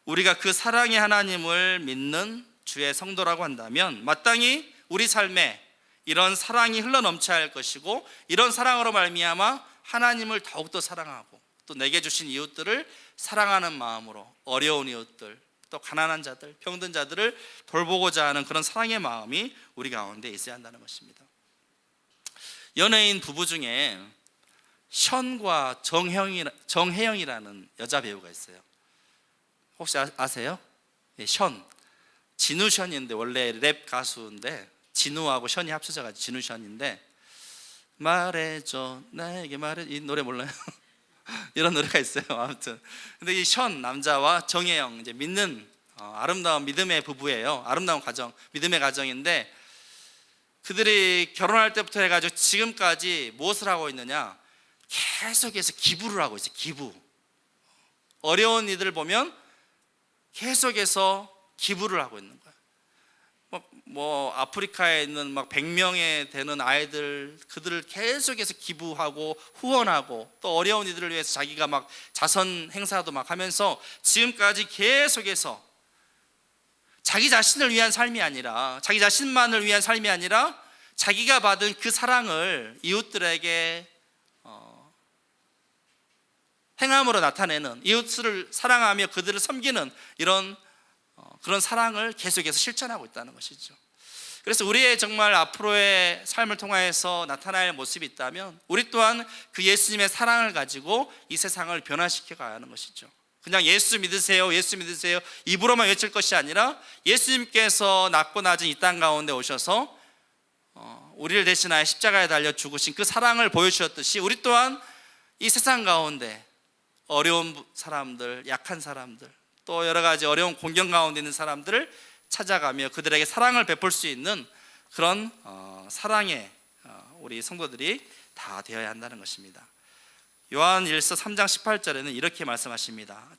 우리가 그 사랑의 하나님을 믿는 주의 성도라고 한다면 마땅히 우리 삶에 이런 사랑이 흘러넘쳐야 할 것이고, 이런 사랑으로 말미암아 하나님을 더욱더 사랑하고 또 내게 주신 이웃들을 사랑하는 마음으로 어려운 이웃들, 또 가난한 자들, 병든 자들을 돌보고자 하는 그런 사랑의 마음이 우리 가운데 있어야 한다는 것입니다. 연예인 부부 중에 션과 정혜영이라는 여자 배우가 있어요. 혹시 아세요? 예, 션, 진우 션인데 원래 랩 가수인데 진우하고 션이 합쳐져가지고 진우 션인데, 말해줘 나에게 말해, 이 노래 몰라요? 이런 노래가 있어요. 아무튼 근데 이 션 남자와 정혜영, 이제 믿는 아름다운 믿음의 부부예요. 아름다운 가정, 믿음의 가정인데, 그들이 결혼할 때부터 해가지고 지금까지 무엇을 하고 있느냐, 계속해서 기부를 하고 있어요. 기부. 어려운 이들을 보면 계속해서 기부를 하고 있는 거예요. 뭐 아프리카에 있는 막 100명에 되는 아이들, 그들을 계속해서 기부하고 후원하고, 또 어려운 이들을 위해서 자기가 막 자선 행사도 막 하면서 지금까지 계속해서 자기 자신을 위한 삶이 아니라, 자기 자신만을 위한 삶이 아니라 자기가 받은 그 사랑을 이웃들에게 행함으로 나타내는, 이웃을 사랑하며 그들을 섬기는 이런 그런 사랑을 계속해서 실천하고 있다는 것이죠. 그래서 우리의 정말 앞으로의 삶을 통하여서 나타날 모습이 있다면, 우리 또한 그 예수님의 사랑을 가지고 이 세상을 변화시켜 가야 하는 것이죠. 그냥 예수 믿으세요, 예수 믿으세요 입으로만 외칠 것이 아니라, 예수님께서 낮고 낮은 이 땅 가운데 오셔서 우리를 대신하여 십자가에 달려 죽으신 그 사랑을 보여주셨듯이, 우리 또한 이 세상 가운데 어려운 사람들, 약한 사람들, 또 여러 가지 어려운 공경 가운데 있는 사람들을 찾아가며 그들에게 사랑을 베풀 수 있는 그런 사랑의 우리 성도들이 다 되어야 한다는 것입니다. 요한일서 3장 18절에는 이렇게 말씀하십니다.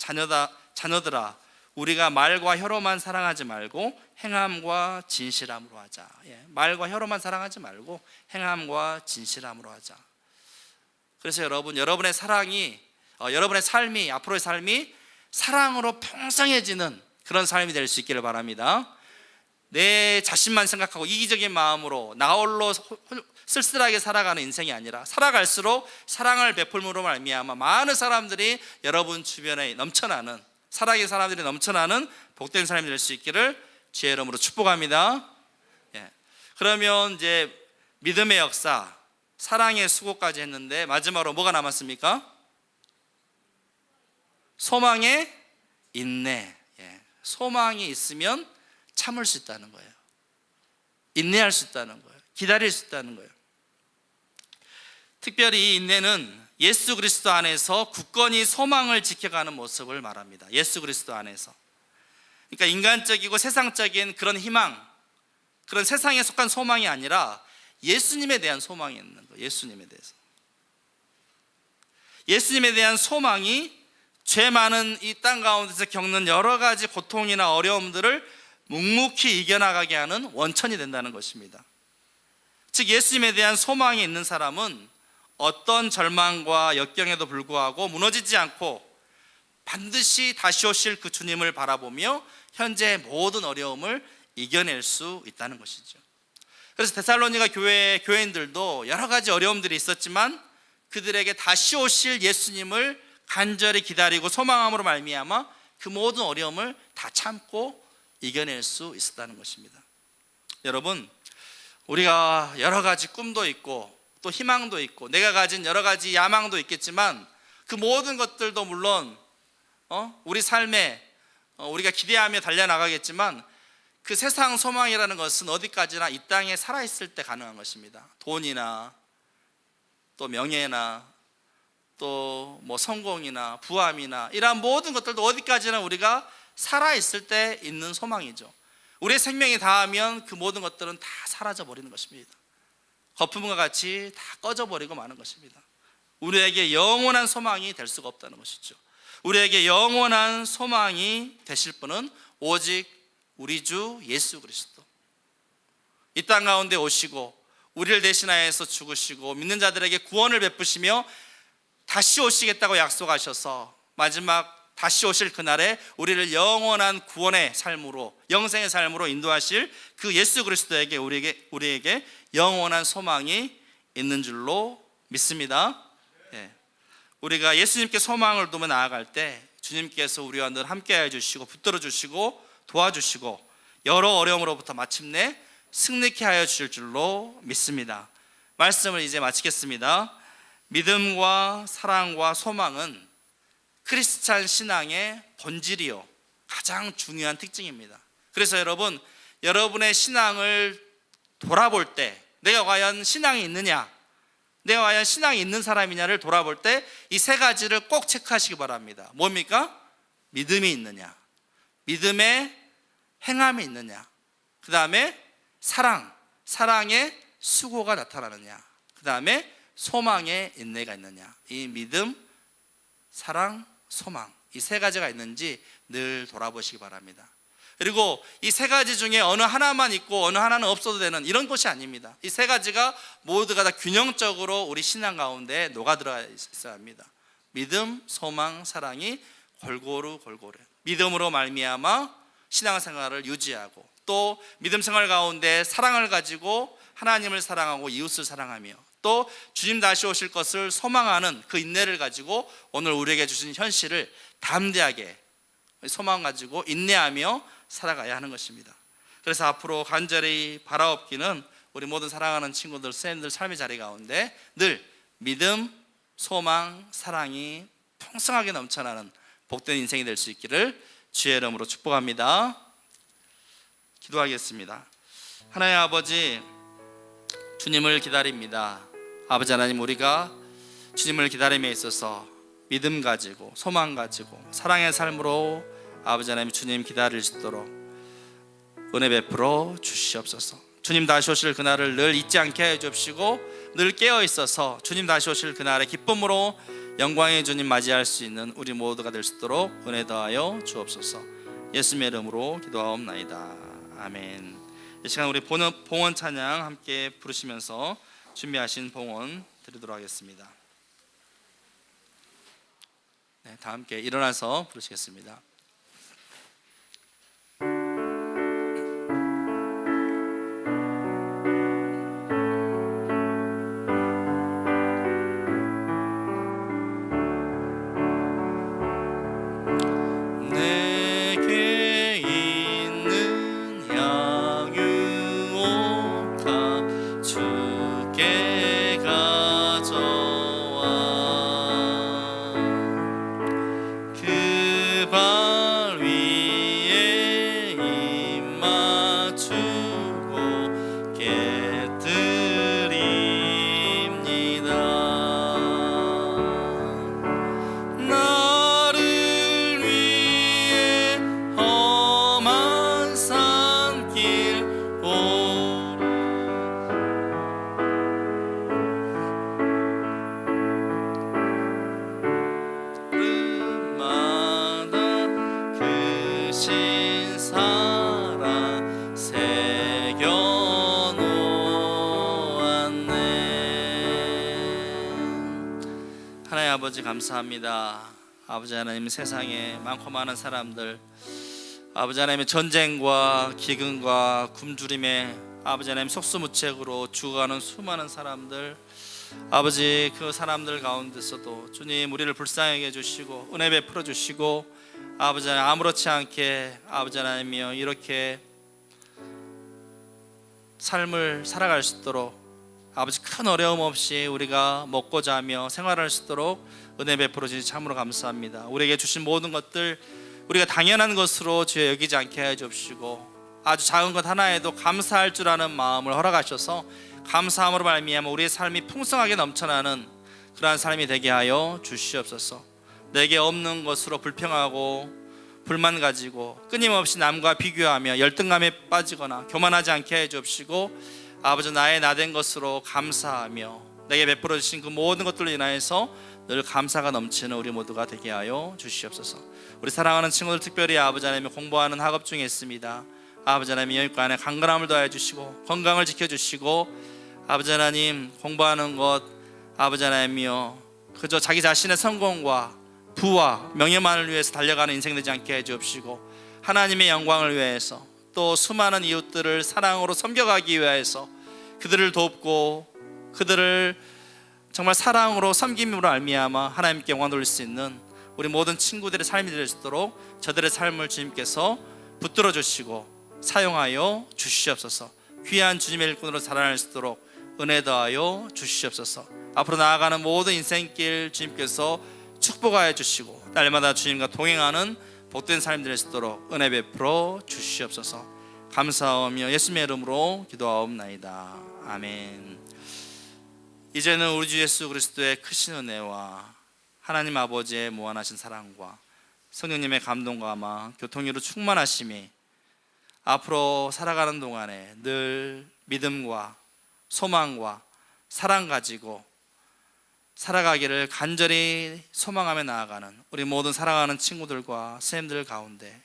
자녀들아, 우리가 말과 혀로만 사랑하지 말고 행함과 진실함으로 하자. 말과 혀로만 사랑하지 말고 행함과 진실함으로 하자. 그래서 여러분의 사랑이, 여러분의 삶이, 앞으로의 삶이 사랑으로 풍성해지는 그런 삶이 될 수 있기를 바랍니다. 내 자신만 생각하고 이기적인 마음으로 나 홀로 쓸쓸하게 살아가는 인생이 아니라, 살아갈수록 사랑을 베풀므로 말미암아 많은 사람들이 여러분 주변에 넘쳐나는, 사랑의 사람들이 넘쳐나는 복된 삶이 될 수 있기를 주의 이름으로 축복합니다. 그러면 이제 믿음의 역사, 사랑의 수고까지 했는데, 마지막으로 뭐가 남았습니까? 소망의 인내. 소망이 있으면 참을 수 있다는 거예요. 인내할 수 있다는 거예요. 기다릴 수 있다는 거예요. 특별히 이 인내는 예수 그리스도 안에서 굳건히 소망을 지켜가는 모습을 말합니다. 예수 그리스도 안에서. 그러니까 인간적이고 세상적인 그런 희망, 그런 세상에 속한 소망이 아니라 예수님에 대한 소망이 있는 거예요. 예수님에 대해서. 예수님에 대한 소망이 죄 많은 이 땅 가운데서 겪는 여러 가지 고통이나 어려움들을 묵묵히 이겨나가게 하는 원천이 된다는 것입니다. 즉, 예수님에 대한 소망이 있는 사람은 어떤 절망과 역경에도 불구하고 무너지지 않고 반드시 다시 오실 그 주님을 바라보며 현재의 모든 어려움을 이겨낼 수 있다는 것이죠. 그래서 데살로니가 교회인들도 여러 가지 어려움들이 있었지만 그들에게 다시 오실 예수님을 간절히 기다리고 소망함으로 말미암아 그 모든 어려움을 다 참고 이겨낼 수 있었다는 것입니다. 여러분, 우리가 여러 가지 꿈도 있고 또 희망도 있고 내가 가진 여러 가지 야망도 있겠지만, 그 모든 것들도 물론 우리 삶에 우리가 기대하며 달려나가겠지만, 그 세상 소망이라는 것은 어디까지나 이 땅에 살아있을 때 가능한 것입니다. 돈이나 또 명예나 또 뭐 성공이나 부함이나 이러한 모든 것들도 어디까지나 우리가 살아있을 때 있는 소망이죠. 우리의 생명이 다하면 그 모든 것들은 다 사라져 버리는 것입니다. 거품과 같이 다 꺼져버리고 마는 것입니다. 우리에게 영원한 소망이 될 수가 없다는 것이죠. 우리에게 영원한 소망이 되실 분은 오직 우리 주 예수 그리스도. 이 땅 가운데 오시고 우리를 대신하여서 죽으시고 믿는 자들에게 구원을 베푸시며 다시 오시겠다고 약속하셔서 마지막 다시 오실 그날에 우리를 영원한 구원의 삶으로, 영생의 삶으로 인도하실 그 예수 그리스도에게 우리에게 영원한 소망이 있는 줄로 믿습니다. 예. 우리가 예수님께 소망을 두며 나아갈 때 주님께서 우리와 늘 함께해 주시고 붙들어 주시고 도와주시고 여러 어려움으로부터 마침내 승리케 하여 주실 줄로 믿습니다. 말씀을 이제 마치겠습니다. 믿음과 사랑과 소망은 크리스찬 신앙의 본질이요 가장 중요한 특징입니다. 그래서 여러분, 여러분의 신앙을 돌아볼 때 내가 과연 신앙이 있느냐, 내가 과연 신앙이 있는 사람이냐를 돌아볼 때 이 세 가지를 꼭 체크하시기 바랍니다. 뭡니까? 믿음이 있느냐, 믿음의 행함이 있느냐, 그 다음에 사랑의 수고가 나타나느냐, 그 다음에 소망의 인내가 있느냐. 이 믿음, 사랑, 소망, 이 세 가지가 있는지 늘 돌아보시기 바랍니다. 그리고 이 세 가지 중에 어느 하나만 있고 어느 하나는 없어도 되는 이런 것이 아닙니다. 이 세 가지가 모두가 다 균형적으로 우리 신앙 가운데 녹아들어 있어야 합니다. 믿음, 소망, 사랑이 골고루 믿음으로 말미암아 신앙생활을 유지하고, 또 믿음 생활 가운데 사랑을 가지고 하나님을 사랑하고 이웃을 사랑하며, 또 주님 다시 오실 것을 소망하는 그 인내를 가지고 오늘 우리에게 주신 현실을 담대하게 소망 가지고 인내하며 살아가야 하는 것입니다. 그래서 앞으로 간절히 바라옵기는 우리 모든 사랑하는 친구들, 쌤들 삶의 자리 가운데 늘 믿음, 소망, 사랑이 풍성하게 넘쳐나는 복된 인생이 될 수 있기를 주의 이름으로 축복합니다. 기도하겠습니다. 하나님 아버지, 주님을 기다립니다. 아버지 하나님, 우리가 주님을 기다림에 있어서 믿음 가지고 소망 가지고 사랑의 삶으로 아버지 하나님 주님 기다릴 수 있도록 은혜 베풀어 주시옵소서. 주님 다시 오실 그날을 늘 잊지 않게 해 주시고 늘 깨어 있어서 주님 다시 오실 그날의 기쁨으로 영광의 주님 맞이할 수 있는 우리 모두가 될 수 있도록 은혜 더하여 주옵소서. 예수님의 이름으로 기도하옵나이다. 아멘. 이 시간 우리 봉헌 찬양 함께 부르시면서 준비하신 봉헌 드리도록 하겠습니다. 네, 다 함께 일어나서 부르시겠습니다. 아버지 감사합니다. 아버지 하나님, 세상에 많고 많은 사람들, 아버지 하나님의 전쟁과 기근과 굶주림에 아버지 하나님 속수무책으로 죽어가는 수많은 사람들, 아버지 그 사람들 가운데서도 주님 우리를 불쌍하게 해주시고 은혜 베풀어 주시고 아버지 하나님 아무렇지 않게 아버지 하나님이여 이렇게 삶을 살아갈 수 있도록 아버지 큰 어려움 없이 우리가 먹고 자며 생활할 수 있도록 은혜 베풀어 주시니 참으로 감사합니다. 우리에게 주신 모든 것들 우리가 당연한 것으로 주여 여기지 않게 해 주시고 아주 작은 것 하나에도 감사할 줄 아는 마음을 허락하셔서 감사함으로 말미암아 우리의 삶이 풍성하게 넘쳐나는 그러한 삶이 되게 하여 주시옵소서. 내게 없는 것으로 불평하고 불만 가지고 끊임없이 남과 비교하며 열등감에 빠지거나 교만하지 않게 해 주옵시고 아버지 나의 나된 것으로 감사하며 내게 베풀어 주신 그 모든 것들로 인하여서 늘 감사가 넘치는 우리 모두가 되게 하여 주시옵소서. 우리 사랑하는 친구들, 특별히 아버지 하나님 공부하는 학업 중에 있습니다. 아버지 하나님 영육과 안에 강건함을 더해 주시고 건강을 지켜주시고 아버지 하나님 공부하는 것 아버지 하나님이여 그저 자기 자신의 성공과 부와 명예만을 위해서 달려가는 인생 되지 않게 해 주옵시고 하나님의 영광을 위해서 또 수많은 이웃들을 사랑으로 섬겨가기 위해서 그들을 돕고 그들을 정말 사랑으로 섬김으로 알미암아 하나님께 영광 돌릴 수 있는 우리 모든 친구들의 삶이 될 수 있도록 저들의 삶을 주님께서 붙들어 주시고 사용하여 주시옵소서. 귀한 주님의 일꾼으로 살아날 수 있도록 은혜 더하여 주시옵소서. 앞으로 나아가는 모든 인생길 주님께서 축복하여 주시고 날마다 주님과 동행하는 복된 삶이 될 수 있도록 은혜 베풀어 주시옵소서. 감사하며 예수님의 이름으로 기도하옵나이다. 아멘. 이제는 우리 주 예수 그리스도의 크신 은혜와 하나님 아버지의 무한하신 사랑과 성령님의 감동과 아마 교통으로 충만하심이 앞으로 살아가는 동안에 늘 믿음과 소망과 사랑 가지고 살아가기를 간절히 소망하며 나아가는 우리 모든 사랑하는 친구들과 선생님들 가운데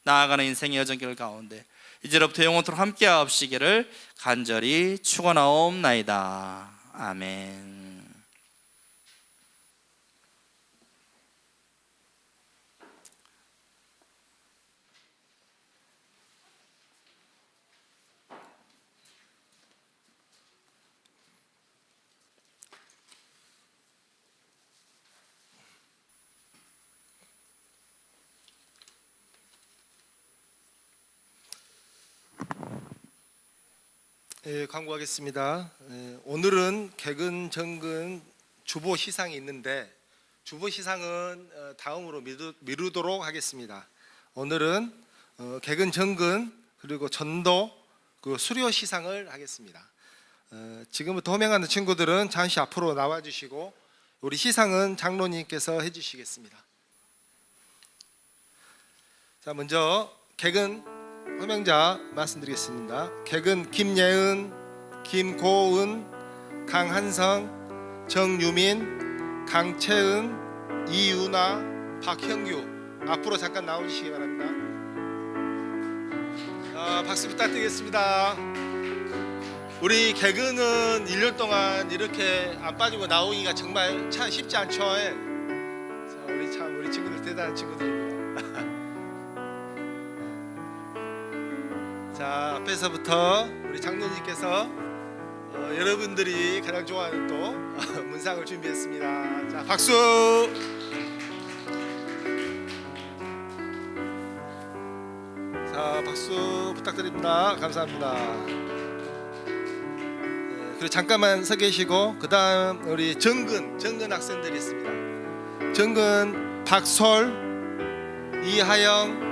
나아가는 인생의 여정길 가운데 이제로부터 영원토록 함께하옵시기를 간절히 축원하옵나이다. 아멘. 광고하겠습니다. 오늘은 개근 정근 주보 시상이 있는데 주보 시상은 다음으로 미루도록 하겠습니다. 오늘은 개근 정근 그리고 전도 그 수료 시상을 하겠습니다. 지금부터 호명하는 친구들은 잠시 앞으로 나와주시고 우리 시상은 장로님께서 해주시겠습니다. 자, 먼저 개근 호명자 말씀드리겠습니다. 개근 김예은, 김고은, 강한성, 정유민, 강채은, 이유나, 박형규 앞으로 잠깐 나오시기 바랍니다. 박수 부탁드리겠습니다. 우리 개근은 1년 동안 이렇게 안 빠지고 나오기가 정말 참 쉽지 않죠. 자, 우리 친구들 대단한 친구들입니다. 자, 앞에서부터 우리 장로님께서 여러분들이 가장 좋아하는 또 문상을 준비했습니다. 자, 박수. 자, 박수 부탁드립니다. 감사합니다. 그리고 잠깐만 서 계시고 그 다음 우리 정근 학생들이 있습니다. 정근 박솔, 이하영,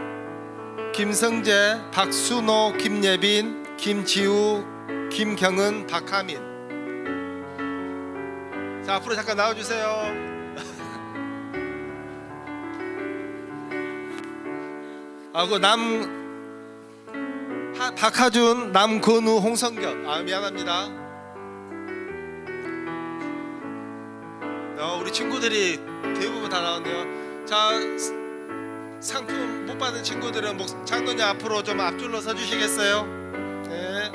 김성재, 박순호, 김예빈, 김지우, 김경은, 박하민. 자, 앞으로 잠깐 나와주세요. 박하준, 남건우, 홍성경. 미안합니다. 우리 친구들이 대부분 다 나왔네요. 자, 상품 못 받은 친구들은 장로님 앞으로 좀 앞줄로 서주시겠어요? 네.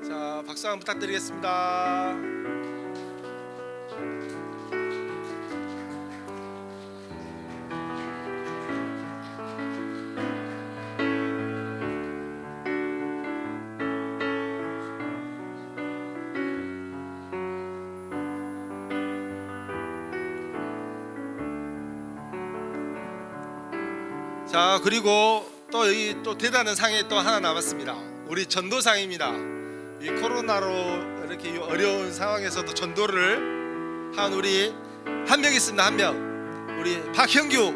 자, 박수 한번 부탁드리겠습니다. 자, 그리고 또 여기 또 대단한 상이 또 하나 남았습니다. 우리 전도상입니다. 이 코로나로 이렇게 어려운 상황에서도 전도를 한 우리 한 명 있습니다. 한 명. 우리 박형규.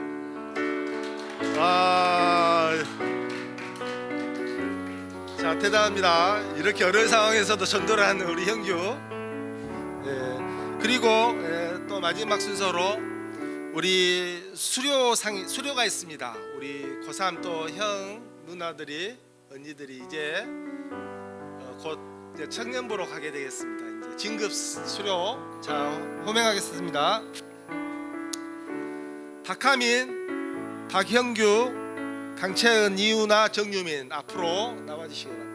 자, 대단합니다. 이렇게 어려운 상황에서도 전도를 하는 우리 형규. 그리고 또 마지막 순서로 우리 수료가 있습니다. 우리 고3 또 형 누나들이 언니들이 이제 곧 이제 청년부로 가게 되겠습니다. 이제 진급 수료. 자, 호명하겠습니다. 박하민, 박형규, 강채은, 이유나, 정유민 앞으로 나와주시기 바랍니다.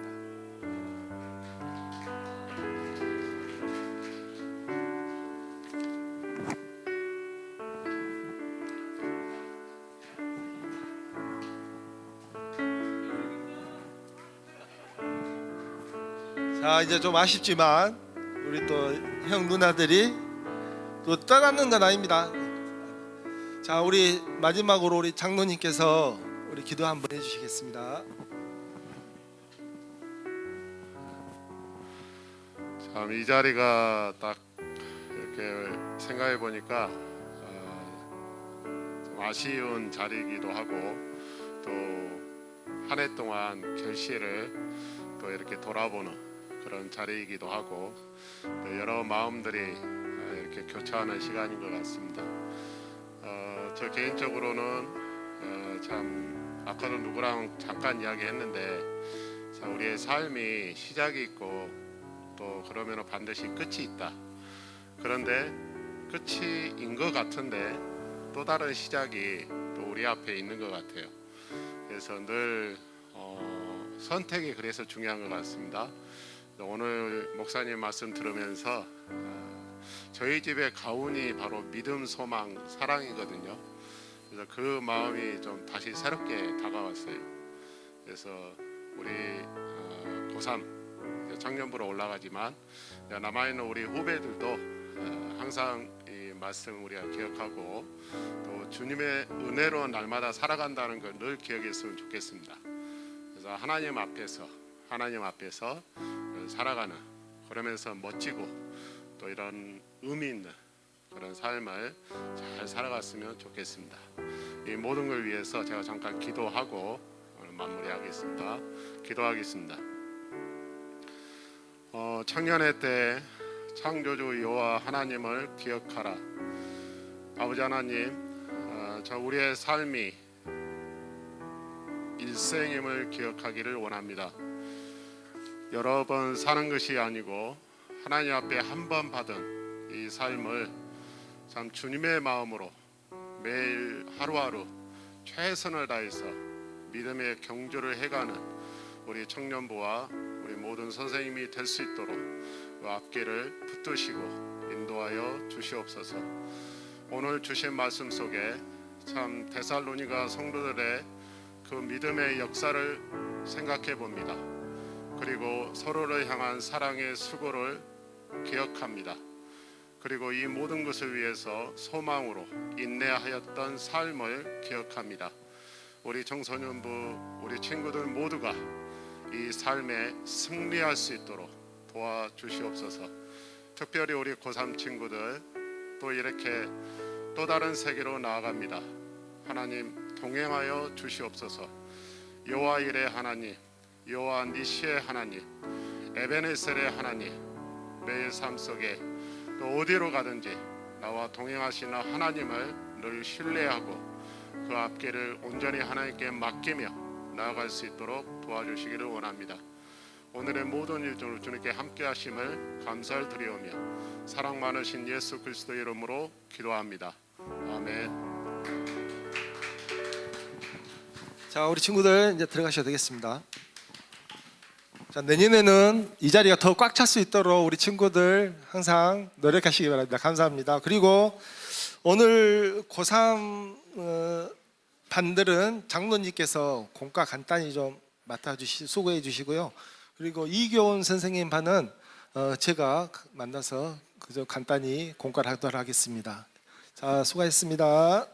자, 이제 좀 아쉽지만 우리 또 형 누나들이 또 떠나는 건 아닙니다. 자, 우리 마지막으로 우리 장로님께서 우리 기도 한번 해주시겠습니다. 참 이 자리가 딱 이렇게 생각해 보니까 좀 아쉬운 자리이기도 하고 또 한 해 동안 결실을 또 이렇게 돌아보는 그런 자리이기도 하고 또 여러 마음들이 이렇게 교차하는 시간인 것 같습니다. 저 개인적으로는 참 아까도 누구랑 잠깐 이야기했는데 참 우리의 삶이 시작이 있고 또 그러면 반드시 끝이 있다. 그런데 끝이인 것 같은데 또 다른 시작이 또 우리 앞에 있는 것 같아요. 그래서 늘 선택이 그래서 중요한 것 같습니다. 오늘 목사님 말씀 들으면서 저희 집의 가훈이 바로 믿음, 소망, 사랑이거든요. 그래서 그 마음이 좀 다시 새롭게 다가왔어요. 그래서 우리 고3 청년부로 올라가지만 남아있는 우리 후배들도 항상 이 말씀 우리가 기억하고 또 주님의 은혜로 날마다 살아간다는 걸 늘 기억했으면 좋겠습니다. 그래서 하나님 앞에서 살아가는, 그러면서 멋지고 또 이런 의미 있는 그런 삶을 잘 살아갔으면 좋겠습니다. 이 모든 걸 위해서 제가 잠깐 기도하고 오늘 마무리하겠습니다. 기도하겠습니다. 청년의 때 창조주 여호와 하나님을 기억하라. 아버지 하나님, 저 우리의 삶이 일생임을 기억하기를 원합니다. 여러 번 사는 것이 아니고 하나님 앞에 한 번 받은 이 삶을 참 주님의 마음으로 매일 하루하루 최선을 다해서 믿음의 경주를 해가는 우리 청년부와 우리 모든 선생님이 될 수 있도록 그 앞길을 붙드시고 인도하여 주시옵소서. 오늘 주신 말씀 속에 참 데살로니가 성도들의 그 믿음의 역사를 생각해 봅니다. 그리고 서로를 향한 사랑의 수고를 기억합니다. 그리고 이 모든 것을 위해서 소망으로 인내하였던 삶을 기억합니다. 우리 청소년부, 우리 친구들 모두가 이 삶에 승리할 수 있도록 도와주시옵소서. 특별히 우리 고3 친구들 또 이렇게 또 다른 세계로 나아갑니다. 하나님 동행하여 주시옵소서. 여호와 일의 하나님, 여호와 니시의 하나님, 에베네셀의 하나님, 매일 삶 속에 또 어디로 가든지 나와 동행하시는 하나님을 늘 신뢰하고 그 앞길을 온전히 하나님께 맡기며 나아갈 수 있도록 도와주시기를 원합니다. 오늘의 모든 일정을 주님께 함께 하심을 감사를 드리오며 사랑 많으신 예수 그리스도 이름으로 기도합니다. 아멘. 자, 우리 친구들 이제 들어가셔도 되겠습니다. 자, 내년에는 이 자리가 더 꽉 찰 수 있도록 우리 친구들 항상 노력하시기 바랍니다. 감사합니다. 그리고 오늘 고3 반들은 장로님께서 공과 간단히 좀 수고해 주시고요. 그리고 이교훈 선생님 반은 제가 만나서 그저 간단히 공과를 하도록 하겠습니다. 자, 수고하셨습니다.